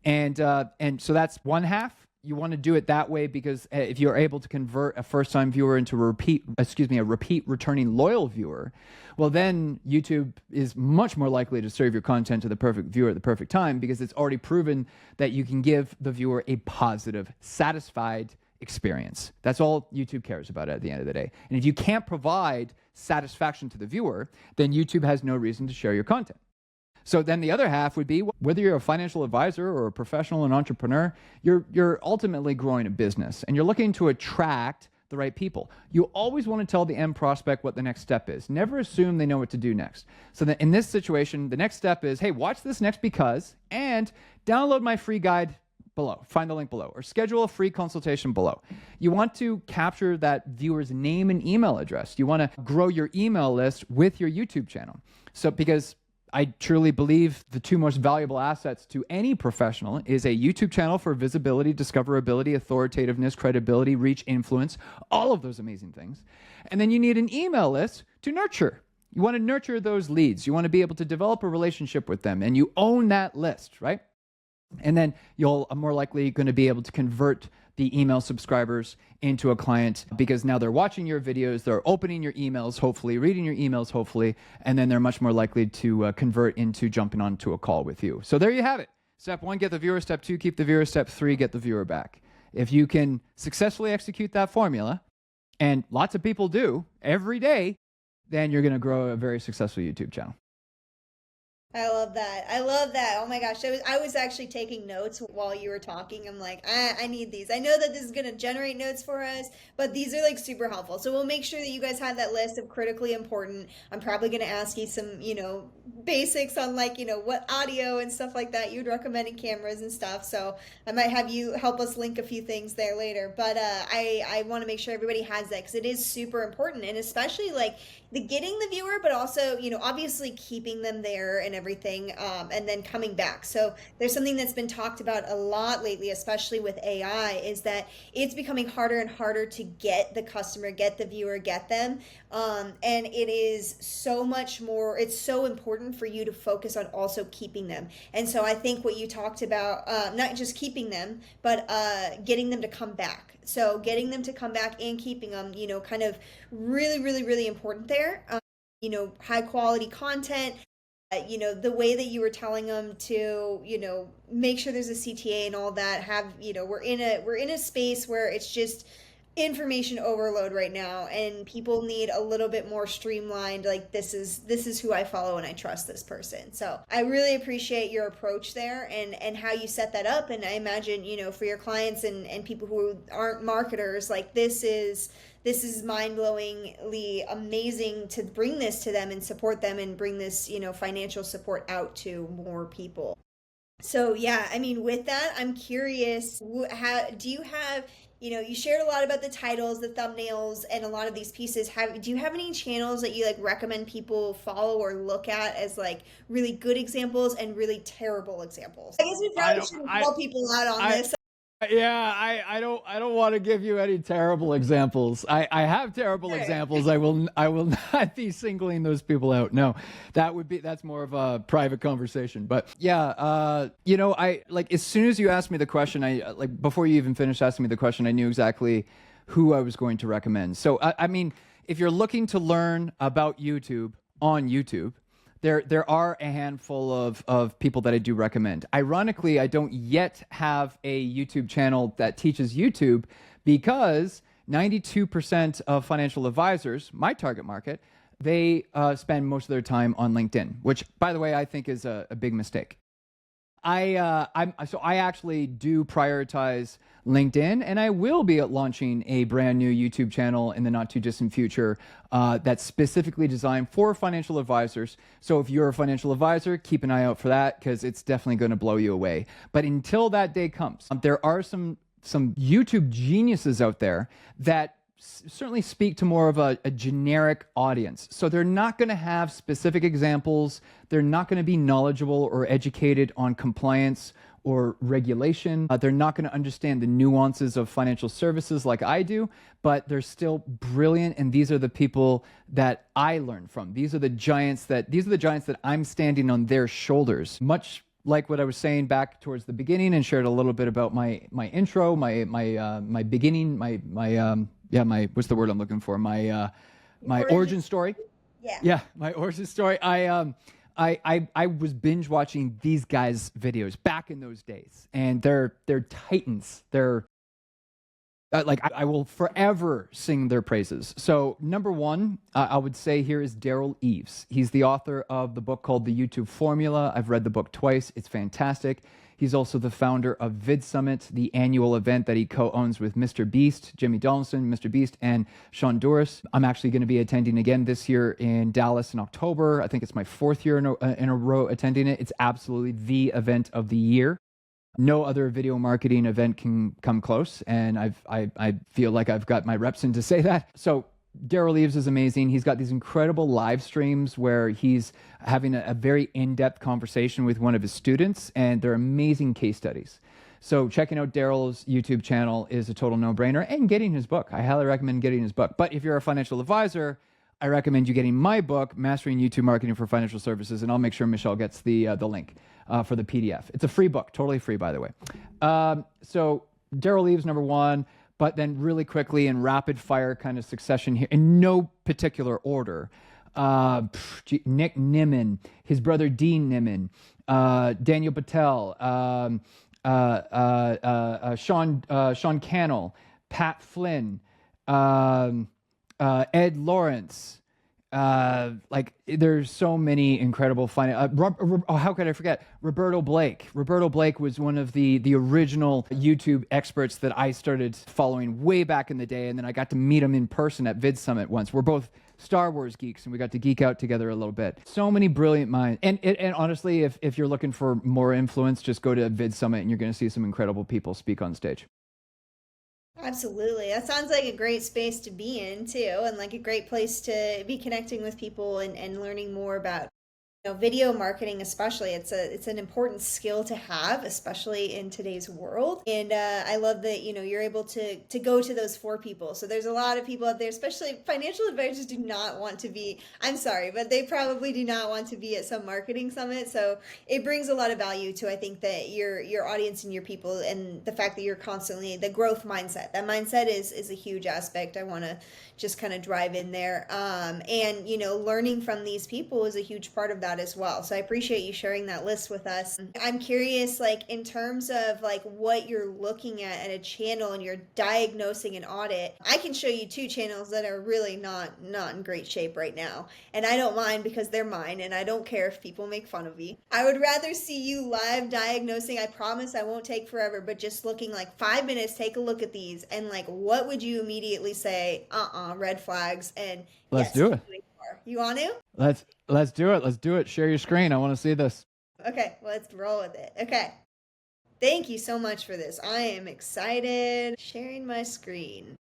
S2: And so that's one half. You want to do it that way because if you're able to convert a first-time viewer into a repeat returning loyal viewer, well, then YouTube is much more likely to serve your content to the perfect viewer at the perfect time because it's already proven that you can give the viewer a positive, satisfied experience. That's all YouTube cares about at the end of the day. And if you can't provide satisfaction to the viewer, then YouTube has no reason to share your content. So then the other half would be whether you're a financial advisor or a professional and entrepreneur, you're ultimately growing a business and you're looking to attract the right people. You always want to tell the end prospect what the next step is. Never assume they know what to do next. So that in this situation, the next step is, hey, watch this next because, and download my free guide below. Find the link below or schedule a free consultation below. You want to capture that viewer's name and email address. You want to grow your email list with your YouTube channel. So because I truly believe the two most valuable assets to any professional is a YouTube channel for visibility, discoverability, authoritativeness, credibility, reach, influence, all of those amazing things. And then you need an email list to nurture. You want to nurture those leads. You want to be able to develop a relationship with them and you own that list, right? And then you're more likely going to be able to convert the email subscribers into a client because now they're watching your videos, they're opening your emails, hopefully, reading your emails, hopefully, and then they're much more likely to convert into jumping onto a call with you. So there you have it. Step 1, get the viewer. Step 2, keep the viewer. Step 3, get the viewer back. If you can successfully execute that formula, and lots of people do every day, then you're going to grow a very successful YouTube channel.
S1: I love that. I love that. Oh my gosh. I was actually taking notes while you were talking. I'm like, I need these. I know that this is going to generate notes for us, but these are like super helpful. So we'll make sure that you guys have that list of critically important. I'm probably going to ask you some, basics on what audio and stuff like that you'd recommend in cameras and stuff. So I might have you help us link a few things there later. But I want to make sure everybody has that because it is super important. And especially the getting the viewer, but also, obviously keeping them there and everything, and then coming back. So there's something that's been talked about a lot lately, especially with AI, is that it's becoming harder and harder to get the customer, get the viewer, get them. And it is so much more, it's so important for you to focus on also keeping them. And so I think what you talked about, not just keeping them, but getting them to come back. So getting them to come back and keeping them, kind of really, really, really important there. High quality content, the way that you were telling them to, make sure there's a CTA and all that, we're in a space where it's just information overload right now and people need a little bit more streamlined, this is who I follow and I trust this person. So I really appreciate your approach there and how you set that up. And I imagine, for your clients and people who aren't marketers, this is mind-blowingly amazing to bring this to them and support them and bring this, financial support out to more people. So yeah, with that, I'm curious, how do you have, you shared a lot about the titles, the thumbnails, and a lot of these pieces. Do you have any channels that you recommend people follow or look at as really good examples and really terrible examples? I guess we probably shouldn't call people out on this.
S2: Yeah, I don't want to give you any terrible examples. I have terrible examples. I will not be singling those people out. No, that's more of a private conversation. But yeah, I as soon as you asked me the question, before you even finished asking me the question, I knew exactly who I was going to recommend. So if you're looking to learn about YouTube on YouTube, There are a handful of people that I do recommend. Ironically, I don't yet have a YouTube channel that teaches YouTube because 92% of financial advisors, my target market, they spend most of their time on LinkedIn, which, by the way, I think is a big mistake. So I actually do prioritize LinkedIn, and I will be launching a brand new YouTube channel in the not too distant future that's specifically designed for financial advisors. So if you're a financial advisor, keep an eye out for that because it's definitely going to blow you away. But until that day comes, there are some YouTube geniuses out there that certainly speak to more of a generic audience. So they're not going to have specific examples. They're not going to be knowledgeable or educated on compliance or regulation. They're not going to understand the nuances of financial services like I do, but they're still brilliant. And these are the people that I learn from. These are the giants that I'm standing on their shoulders. Much like what I was saying back towards the beginning, and shared a little bit about my intro, my beginning, my what's the word I'm looking for? My origin story. Yeah, my origin story. I was binge watching these guys' videos back in those days, and they're titans. They're I will forever sing their praises. So number one, I would say here is Daryl Eves. He's the author of the book called The YouTube Formula. I've read the book twice. It's fantastic. He's also the founder of Vid Summit, the annual event that he co-owns with Mr. Beast, Jimmy Donaldson, Mr. Beast, and Sean Duras. I'm actually going to be attending again this year in Dallas in October. I think it's my 4th year in a row attending it. It's absolutely the event of the year. No other video marketing event can come close, and I feel like I've got my reps in to say that. So Daryl Eves is amazing. He's got these incredible live streams where he's having a very in-depth conversation with one of his students, and they're amazing case studies. So checking out Daryl's YouTube channel is a total no-brainer, and getting his book. I highly recommend getting his book. But if you're a financial advisor, I recommend you getting my book, Mastering YouTube Marketing for Financial Services, and I'll make sure Michelle gets the link for the PDF. It's a free book, totally free, by the way. So Daryl Eves, number one, but then really quickly in rapid fire kind of succession here, in no particular order. Nick Nimmin, his brother Dean Nimmin, Daniel Patel, Sean Cannell, Pat Flynn, Ed Lawrence. There's so many incredible how could I forget Roberto Blake? Roberto Blake was one of the original YouTube experts that I started following way back in the day, and then I got to meet him in person at Vid Summit once. We're both Star Wars geeks, and we got to geek out together a little bit. So many brilliant minds, and honestly, if you're looking for more influence, just go to Vid Summit, and you're going to see some incredible people speak on stage.
S1: Absolutely. That sounds like a great space to be in too, and like a great place to be connecting with people and learning more about video marketing. Especially it's an important skill to have, especially in today's world. And I love that you're able to go to those 4 people. So there's a lot of people out there, especially financial advisors, do not want to be, I'm sorry, but they probably do not want to be at some marketing summit. So it brings a lot of value to, I think, that your audience and your people, and the fact that you're constantly the growth mindset. That mindset is a huge aspect I want to just kind of drive in there. And learning from these people is a huge part of that as well. So I appreciate you sharing that list with us. I'm curious, in terms of what you're looking at a channel and you're diagnosing an audit. I can show you 2 channels that are really not in great shape right now. And I don't mind because they're mine, and I don't care if people make fun of me. I would rather see you live diagnosing. I promise I won't take forever, but just looking 5 minutes, take a look at these, and what would you immediately say, red flags, and
S2: let's do it.
S1: You want to?
S2: Let's do it. Let's do it. Share your screen. I want to see this.
S1: Okay, let's roll with it. Okay. Thank you so much for this. I am excited. Sharing my screen.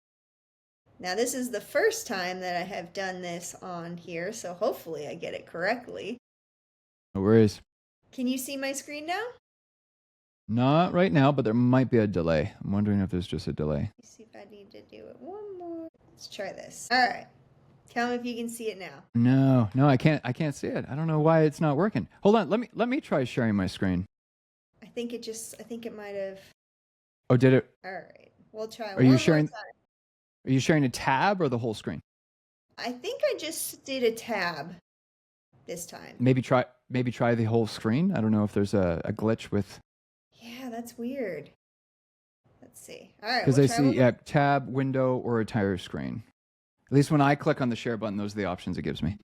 S1: Now, this is the first time that I have done this on here, so hopefully I get it correctly.
S2: No worries.
S1: Can you see my screen now?
S2: Not right now, but there might be a delay. I'm wondering if there's just a delay.
S1: Let's see if I need to do it one more. Let's try this. All right. Tell me if you can see it now.
S2: No, I can't see it. I don't know why it's not working. Hold on, let me try sharing my screen.
S1: I think it might have.
S2: Oh, did it?
S1: All right. We'll try
S2: Are
S1: one
S2: you sharing?
S1: more time.
S2: Are you sharing a tab or the whole screen?
S1: I think I just did a tab. this time.
S2: Maybe try the whole screen. I don't know if there's a glitch with.
S1: Yeah, that's weird. Let's see. All right.
S2: Because I see tab, window, or entire screen. At least when I click on the share button, those are the options it gives me.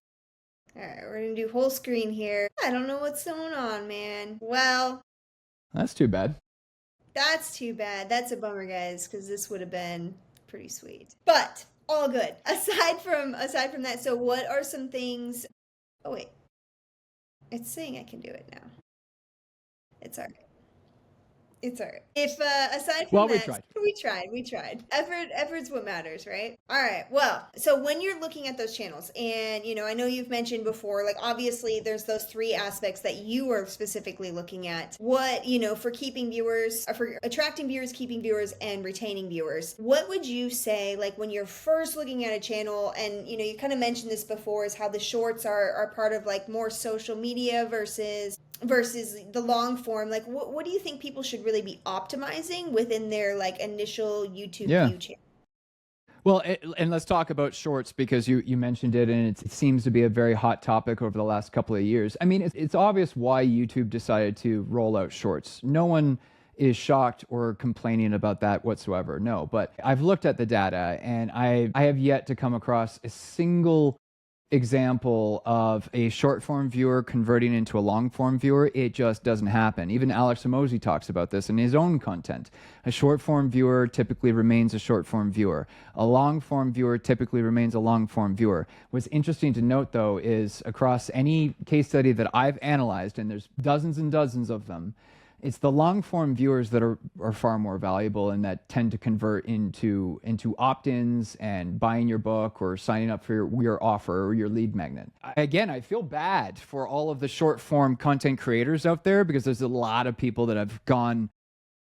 S1: All right, we're going to do whole screen here. I don't know what's going on, man. Well,
S2: that's too bad.
S1: That's too bad. That's a bummer, guys, because this would have been pretty sweet. But all good. Aside from that, so what are some things? Oh wait, it's saying I can do it now. It's all right. It's all right. If aside from that, we tried. Effort's what matters, right? All right. Well, so when you're looking at those channels, and I know you've mentioned before, like obviously there's those three aspects that you are specifically looking at. What for keeping viewers, for attracting viewers, keeping viewers, and retaining viewers. What would you say, like when you're first looking at a channel, and you kind of mentioned this before, is how the shorts are part of like more social media versus the long form. Like what do you think people should really be optimizing within their like initial YouTube view channel?
S2: Well, and let's talk about shorts, because you mentioned it, and it seems to be a very hot topic over the last couple of years. I mean, it's obvious why YouTube decided to roll out shorts. No one is shocked or complaining about that whatsoever. No, but I've looked at the data, and I have yet to come across a single example of a short form viewer converting into a long form viewer. It just doesn't happen. Even Alex Hormozi talks about this in his own content. A short form viewer typically remains a short form viewer. A long form viewer typically remains a long form viewer. What's interesting to note, though, is across any case study that I've analyzed, and there's dozens and dozens of them, it's the long form viewers that are far more valuable and that tend to convert into opt-ins and buying your book or signing up for your offer or your lead magnet. Again, I feel bad for all of the short form content creators out there, because there's a lot of people that have gone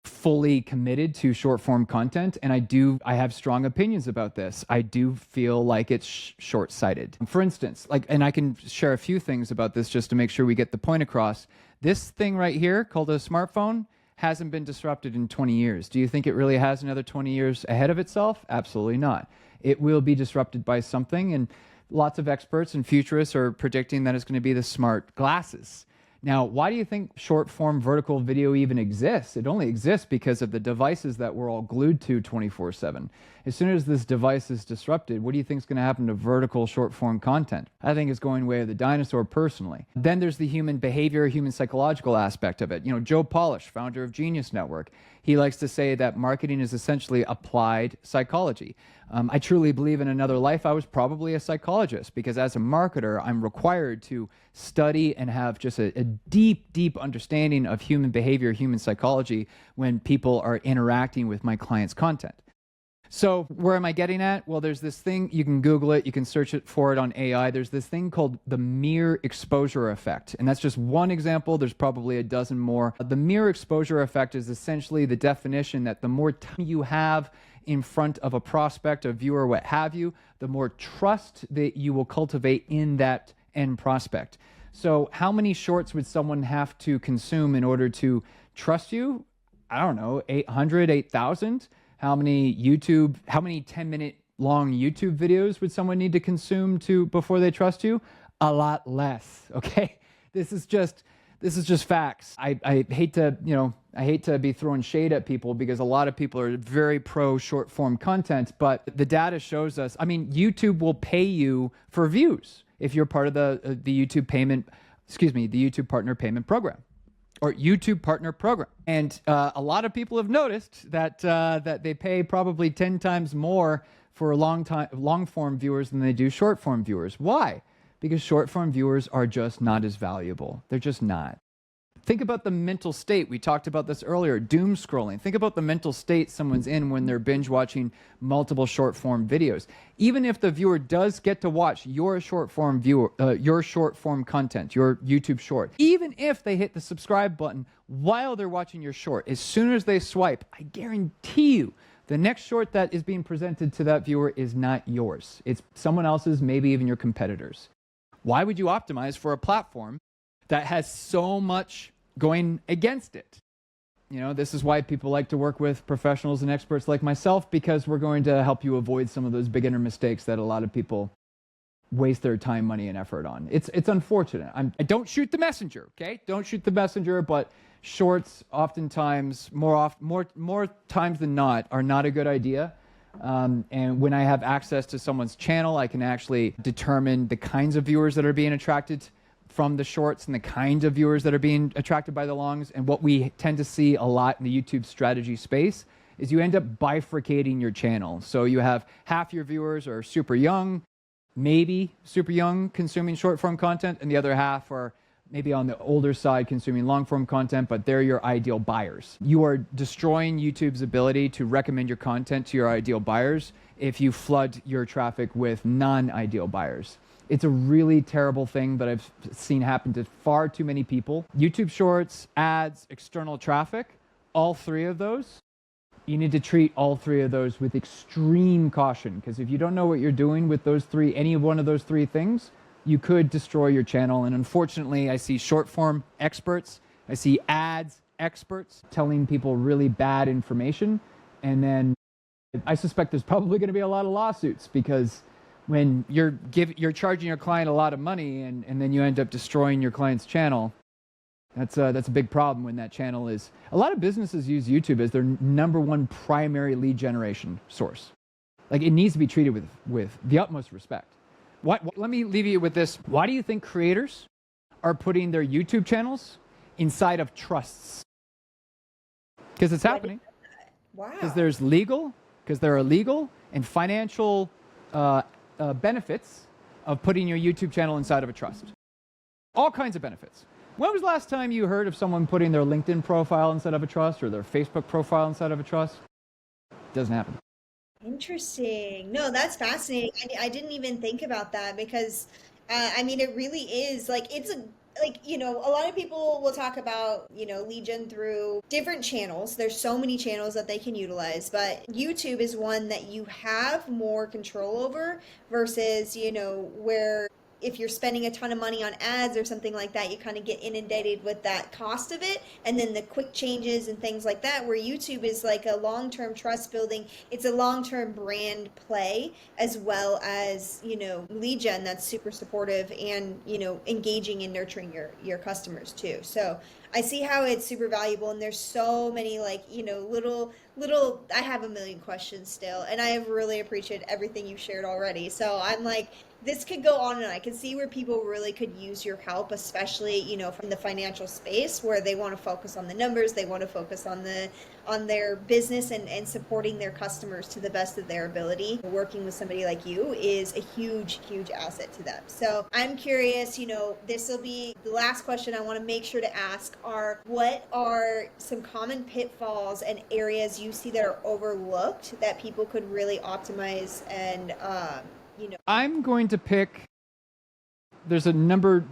S2: fully committed to short form content, and I have strong opinions about this. I do feel like it's short-sighted. For instance, and I can share a few things about this just to make sure we get the point across. This thing right here called a smartphone hasn't been disrupted in 20 years. Do you think it really has another 20 years ahead of itself? Absolutely not. It will be disrupted by something, and lots of experts and futurists are predicting that it's going to be the smart glasses. Now, why do you think short-form vertical video even exists? It only exists because of the devices that we're all glued to 24/7. As soon as this device is disrupted, what do you think is going to happen to vertical short-form content? I think it's going way of the dinosaur, personally. Then there's the human behavior, human psychological aspect of it. Joe Polish, founder of Genius Network, he likes to say that marketing is essentially applied psychology. I truly believe in another life I was probably a psychologist, because as a marketer, I'm required to study and have just a deep, deep understanding of human behavior, human psychology when people are interacting with my clients' content. So where am I getting at? Well, there's this thing, you can Google it, you can search it for it on AI. There's this thing called the mere exposure effect. And that's just one example. There's probably a dozen more. The mere exposure effect is essentially the definition that the more time you have in front of a prospect, a viewer, what have you, the more trust that you will cultivate in that end prospect. So how many shorts would someone have to consume in order to trust you? I don't know, 800, 8,000? How many 10-minute long YouTube videos would someone need to consume before they trust you? A lot less, okay? This is just facts. I hate to be throwing shade at people, because a lot of people are very pro short form content, but the data shows us, YouTube will pay you for views if you're part of the YouTube Partner Payment Program, or YouTube Partner Program. And a lot of people have noticed that they pay probably 10 times more for long form viewers than they do short form viewers. Why? Because short form viewers are just not as valuable. They're just not. Think about the mental state. We talked about this earlier, doom scrolling. Think about the mental state someone's in when they're binge watching multiple short form videos. Even if the viewer does get to watch your short form content, your YouTube short, even if they hit the subscribe button while they're watching your short, as soon as they swipe, I guarantee you, the next short that is being presented to that viewer is not yours. It's someone else's, maybe even your competitors. Why would you optimize for a platform that has so much going against it? This is why people like to work with professionals and experts like myself, because we're going to help you avoid some of those beginner mistakes that a lot of people waste their time, money, and effort on. It's unfortunate. I don't shoot the messenger, okay? Don't shoot the messenger, but shorts oftentimes, more times than not, are not a good idea. And when I have access to someone's channel, I can actually determine the kinds of viewers that are being attracted from the shorts and the kinds of viewers that are being attracted by the longs. And what we tend to see a lot in the YouTube strategy space is you end up bifurcating your channel. So you have half your viewers are super young, maybe super young, consuming short form content, and the other half are maybe on the older side consuming long form content, but they're your ideal buyers. You are destroying YouTube's ability to recommend your content to your ideal buyers if you flood your traffic with non-ideal buyers. It's a really terrible thing that I've seen happen to far too many people. YouTube Shorts, ads, external traffic, all three of those, you need to treat all three of those with extreme caution, because if you don't know what you're doing with those three, any one of those three things, you could destroy your channel. And unfortunately, I see short form experts, I see ads experts telling people really bad information. And then I suspect there's probably going to be a lot of lawsuits, because when you're charging your client a lot of money and then you end up destroying your client's channel, that's a big problem when that channel is... A lot of businesses use YouTube as their number one primary lead generation source. Like, it needs to be treated with the utmost respect. Let me leave you with this. Why do you think creators are putting their YouTube channels inside of trusts? Because it's happening.
S1: Wow.
S2: Because there are legal and financial benefits of putting your YouTube channel inside of a trust. All kinds of benefits. When was the last time you heard of someone putting their LinkedIn profile inside of a trust or their Facebook profile inside of a trust? Doesn't happen.
S1: Interesting. No, that's fascinating. I didn't even think about that because, I mean, it really is like, a lot of people will talk about, lead gen through different channels. There's so many channels that they can utilize, but YouTube is one that you have more control over versus, where if you're spending a ton of money on ads or something like that, you kind of get inundated with that cost of it. And then the quick changes and things like that, where YouTube is like a long-term trust building. It's a long-term brand play, as well as, lead gen that's super supportive and, engaging and nurturing your customers too. So I see how it's super valuable. And there's so many little, I have a million questions still. And I have really appreciated everything you've shared already. So I'm like, this could go on, and I can see where people really could use your help, especially, from the financial space, where they want to focus on the numbers, they want to focus on their business and supporting their customers to the best of their ability. Working with somebody like you is a huge, huge asset to them. So I'm curious, this will be the last question I want to make sure to ask what are some common pitfalls and areas you see that are overlooked that people could really optimize and,
S2: I'm going to pick. There's a number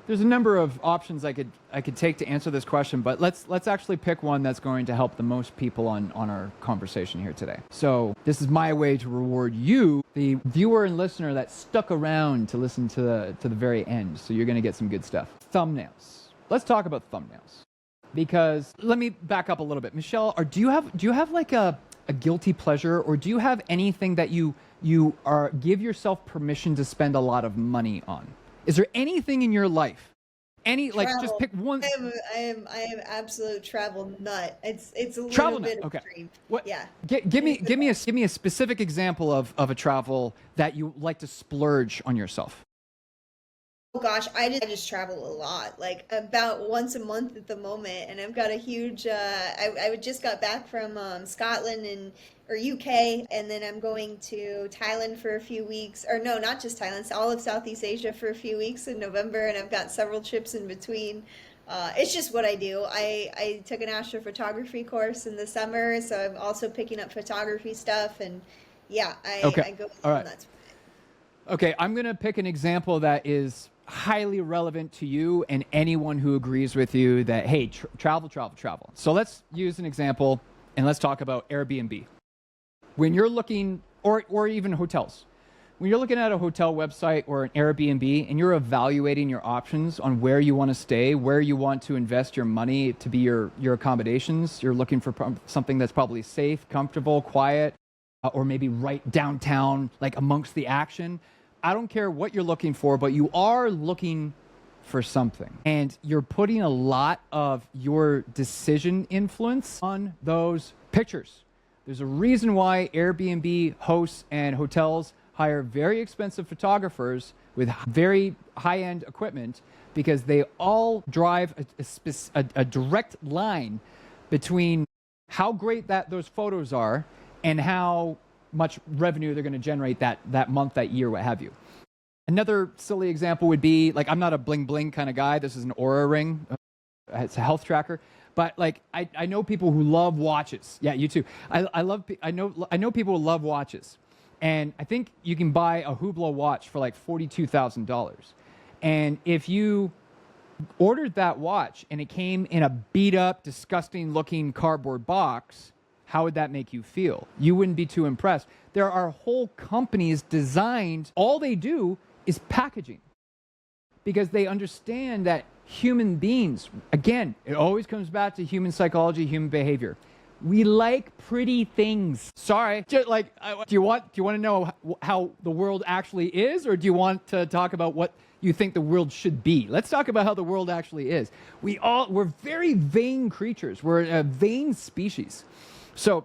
S2: of options I could take to answer this question, but let's actually pick one that's going to help the most people on our conversation here today. So this is my way to reward you, the viewer and listener that stuck around to listen to the very end. So you're going to get some good stuff. Thumbnails. Let's talk about thumbnails, because let me back up a little bit. Michelle, do you have like a guilty pleasure, or do you have anything that you give yourself permission to spend a lot of money on? Is there anything in your life? Just pick one.
S1: I am absolute travel nut. It's a little
S2: travel
S1: bit
S2: nut. Okay.
S1: extreme.
S2: What?
S1: Yeah.
S2: Give me a specific example of a travel that you like to splurge on yourself.
S1: Oh gosh, I just travel a lot, like about once a month at the moment, and I've got a huge. I just got back from Scotland or UK, and then I'm going to Thailand for a few weeks, or no, not just Thailand, all of Southeast Asia for a few weeks in November, and I've got several trips in between. It's just what I do. I took an astrophotography course in the summer, so I'm also picking up photography stuff, and yeah, I go
S2: all right.
S1: nuts.
S2: Okay, I'm gonna pick an example that is highly relevant to you and anyone who agrees with you that, hey, travel. So let's use an example, and let's talk about Airbnb. When you're looking, or even hotels, when you're looking at a hotel website or an Airbnb and you're evaluating your options on where you want to stay, where you want to invest your money to be your accommodations, you're looking for something that's probably safe, comfortable, quiet, or maybe right downtown, like amongst the action. I don't care what you're looking for, but you are looking for something. And you're putting a lot of your decision influence on those pictures. There's a reason why Airbnb hosts and hotels hire very expensive photographers with very high-end equipment, because they all drive a direct line between how great those photos are and how much revenue they're going to generate that month, that year, what have you. Another silly example would be, like, I'm not a bling bling kind of guy. This is an Aura ring. It's a health tracker. But like, I know people who love watches. Yeah, you too. I know people who love watches. And I think you can buy a Hublot watch for like $42,000. And if you ordered that watch and it came in a beat up, disgusting looking cardboard box, how would that make you feel? You wouldn't be too impressed. There are whole companies designed, all they do is packaging, because they understand that human beings, again, it always comes back to human psychology, human behavior. We like pretty things. Sorry, just like, do you want to know how the world actually is, or do you want to talk about what you think the world should be? Let's talk about how the world actually is. We're very vain creatures. We're a vain species. So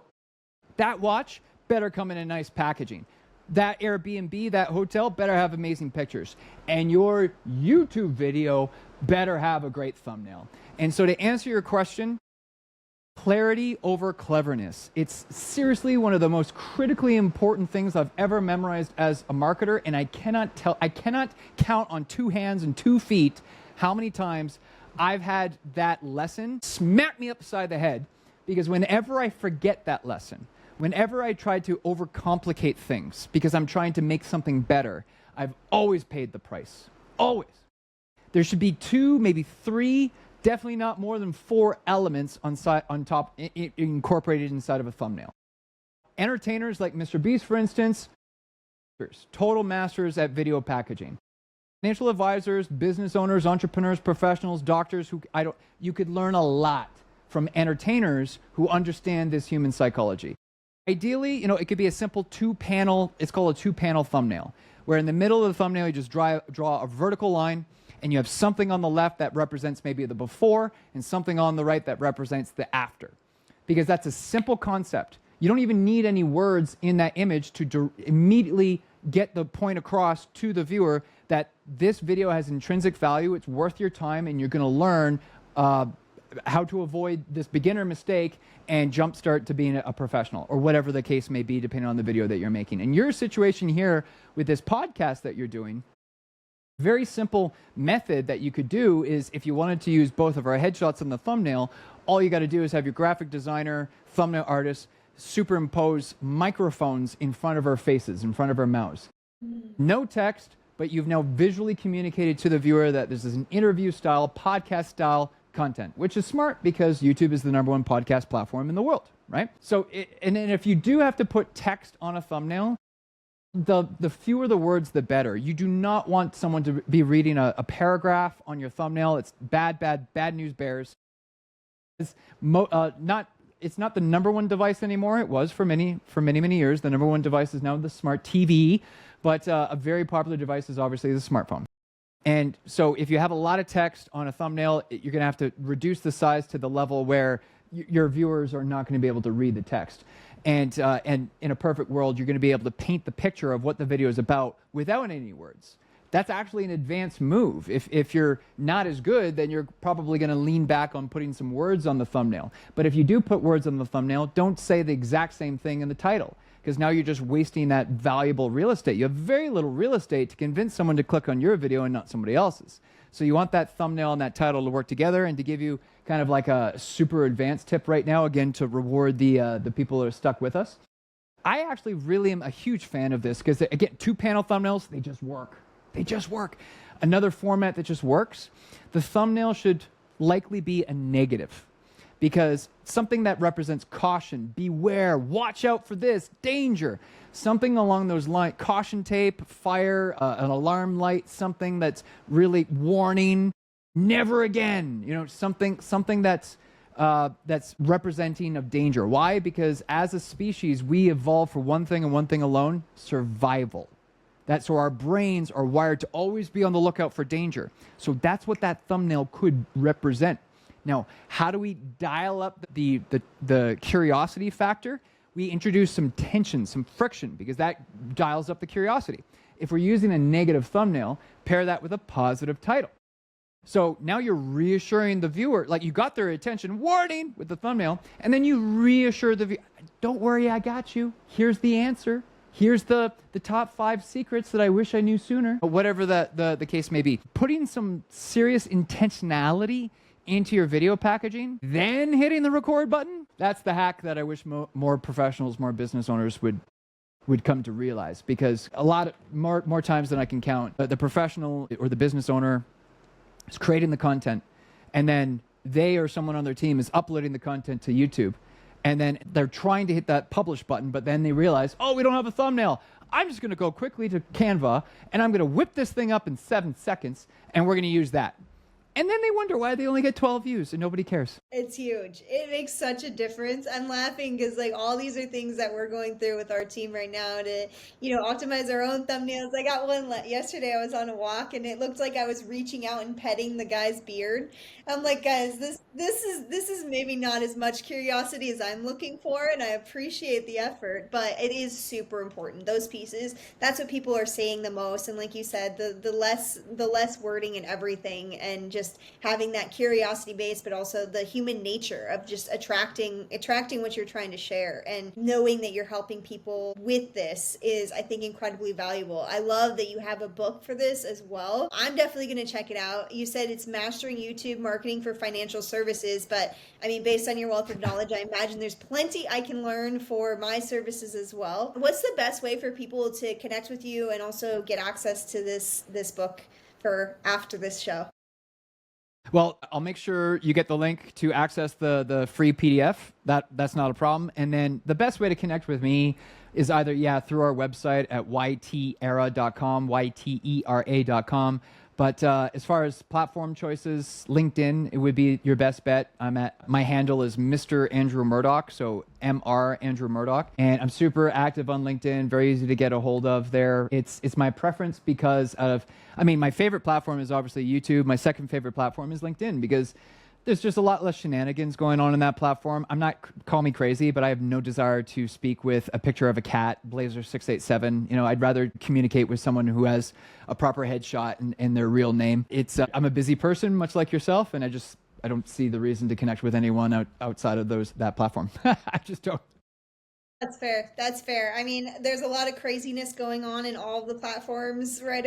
S2: that watch better come in a nice packaging. That Airbnb, that hotel better have amazing pictures. And your YouTube video better have a great thumbnail. And so to answer your question, clarity over cleverness. It's seriously one of the most critically important things I've ever memorized as a marketer, and I cannot count on 2 hands and 2 feet how many times I've had that lesson smack me upside the head, because whenever I forget that lesson, whenever I try to overcomplicate things because I'm trying to make something better, I've always paid the price. Always. There should be 2, maybe 3, definitely not more than 4 elements on top, incorporated inside of a thumbnail. Entertainers like Mr. Beast, for instance, total masters at video packaging. Financial advisors, business owners, entrepreneurs, professionals, doctors, you could learn a lot from entertainers who understand this human psychology. Ideally, it could be a simple 2-panel, it's called a 2-panel thumbnail, where in the middle of the thumbnail you just draw a vertical line, and you have something on the left that represents maybe the before and something on the right that represents the after. Because that's a simple concept. You don't even need any words in that image to immediately get the point across to the viewer that this video has intrinsic value, it's worth your time, and you're going to learn how to avoid this beginner mistake and jumpstart to being a professional, or whatever the case may be, depending on the video that you're making. In your situation here with this podcast that you're doing, very simple method that you could do is, if you wanted to use both of our headshots on the thumbnail, all you got to do is have your graphic designer, thumbnail artist, superimpose microphones in front of our faces, in front of our mouths. No text, but you've now visually communicated to the viewer that this is an interview style, podcast style content, which is smart because YouTube is the #1 podcast platform in the world, right? So, and then if you do have to put text on a thumbnail, the fewer the words, the better. You do not want someone to be reading a paragraph on your thumbnail. It's bad news bears. It's not the #1 device anymore. It was for many years. The #1 device is now the smart TV, but a very popular device is obviously the smartphone. And so if you have a lot of text on a thumbnail, you're going to have to reduce the size to the level where your viewers are not going to be able to read the text. And in a perfect world, you're going to be able to paint the picture of what the video is about without any words. That's actually an advanced move. If you're not as good, then you're probably going to lean back on putting some words on the thumbnail. But if you do put words on the thumbnail, don't say the exact same thing in the title, because now you're just wasting that valuable real estate. You have very little real estate to convince someone to click on your video and not somebody else's. So you want that thumbnail and that title to work together. And to give you kind of like a super advanced tip right now, again, to reward the people that are stuck with us, I actually really am a huge fan of this, because, again, 2-panel thumbnails, they just work. They just work. Another format that just works, the thumbnail should likely be a negative, because something that represents caution, beware, watch out for this, danger, something along those lines, caution tape, fire, an alarm light, something that's really warning, never again, something that's representing of danger. Why? Because as a species, we evolved for one thing and one thing alone: survival. So our brains are wired to always be on the lookout for danger. So that's what that thumbnail could represent. Now, how do we dial up the curiosity factor? We introduce some tension, some friction, because that dials up the curiosity. If we're using a negative thumbnail, pair that with a positive title. So now you're reassuring the viewer, like you got their attention, warning, with the thumbnail, and then you reassure the viewer, don't worry, I got you. Here's the answer. Here's the top 5 secrets that I wish I knew sooner. Whatever the case may be. Putting some serious intentionality into your video packaging, then hitting the record button, that's the hack that I wish more professionals, more business owners would come to realize. Because more times than I can count, the professional or the business owner is creating the content, and then they or someone on their team is uploading the content to YouTube, and then they're trying to hit that publish button, but then they realize, oh, we don't have a thumbnail. I'm just going to go quickly to Canva, and I'm going to whip this thing up in 7 seconds, and we're going to use that. And then they wonder why they only get 12 views and nobody cares.
S1: It's huge. It makes such a difference. I'm laughing because like all these are things that we're going through with our team right now to, optimize our own thumbnails. I got one yesterday. I was on a walk and it looked like I was reaching out and petting the guy's beard. I'm like, guys, this is maybe not as much curiosity as I'm looking for, and I appreciate the effort, but it is super important. Those pieces, that's what people are saying the most. And like you said, the less wording and everything, and just having that curiosity base, but also the human nature of just attracting what you're trying to share, and knowing that you're helping people with this is, I think, incredibly valuable. I love that you have a book for this as well. I'm definitely going to check it out. You said it's Mastering YouTube Marketing for Financial Services, but I mean, based on your wealth of knowledge, I imagine there's plenty I can learn for my services as well. What's the best way for people to connect with you and also get access to this book for after this show?
S2: Well, I'll make sure you get the link to access the free PDF. That's not a problem. And then the best way to connect with me is either, through our website at YTera.com, YTERA.com. But as far as platform choices, LinkedIn, it would be your best bet. My handle is Mr. Andrew Murdoch, so Mr. Andrew Murdoch. And I'm super active on LinkedIn, very easy to get a hold of there. It's my preference because my favorite platform is obviously YouTube. My second favorite platform is LinkedIn because there's just a lot less shenanigans going on in that platform. Call me crazy, but I have no desire to speak with a picture of a cat, Blazer687. I'd rather communicate with someone who has a proper headshot and their real name. I'm a busy person, much like yourself, and I don't see the reason to connect with anyone outside of that platform. I just don't.
S1: That's fair. I mean, there's a lot of craziness going on in all of the platforms right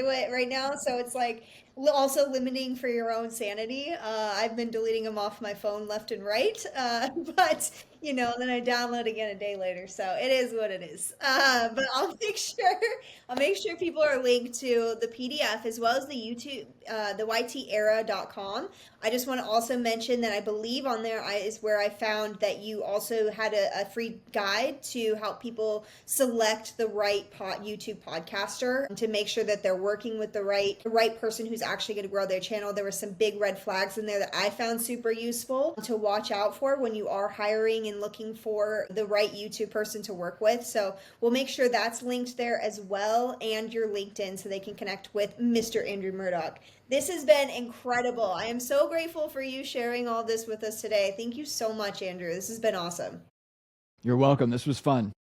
S1: now. So it's like also limiting for your own sanity. I've been deleting them off my phone left and right. But then I download again a day later. So it is what it is. But I'll make sure people are linked to the PDF as well as the YouTube, the YTEra.com. I just want to also mention that I believe on there is where I found that you also had a free guide to help people select the right YouTube podcaster, to make sure that they're working with the right person who's actually going to grow their channel. There were some big red flags in there that I found super useful to watch out for when you are hiring and looking for the right YouTube person to work with. So we'll make sure that's linked there as well, and your LinkedIn, so they can connect with Mr. Andrew Murdoch. This has been incredible. I am so grateful for you sharing all this with us today. Thank you so much, Andrew. This has been awesome.
S2: You're welcome. This was fun.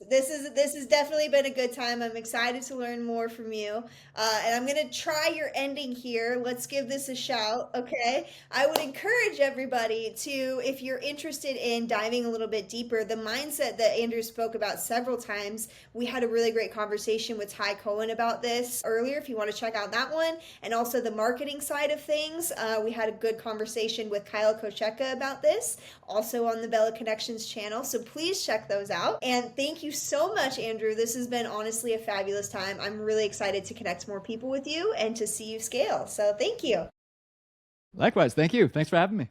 S1: This has definitely been a good time. I'm excited to learn more from you. And I'm going to try your ending here. Let's give this a shout, okay? I would encourage everybody to, if you're interested in diving a little bit deeper, the mindset that Andrew spoke about several times, we had a really great conversation with Ty Cohen about this earlier, if you want to check out that one. And also the marketing side of things. We had a good conversation with Kyle Kocheka about this, also on the BellaConnections channel. So please check those out. And thank you so much, Andrew. This has been honestly a fabulous time. I'm really excited to connect more people with you and to see you scale. So thank you.
S2: Likewise. Thank you. Thanks for having me.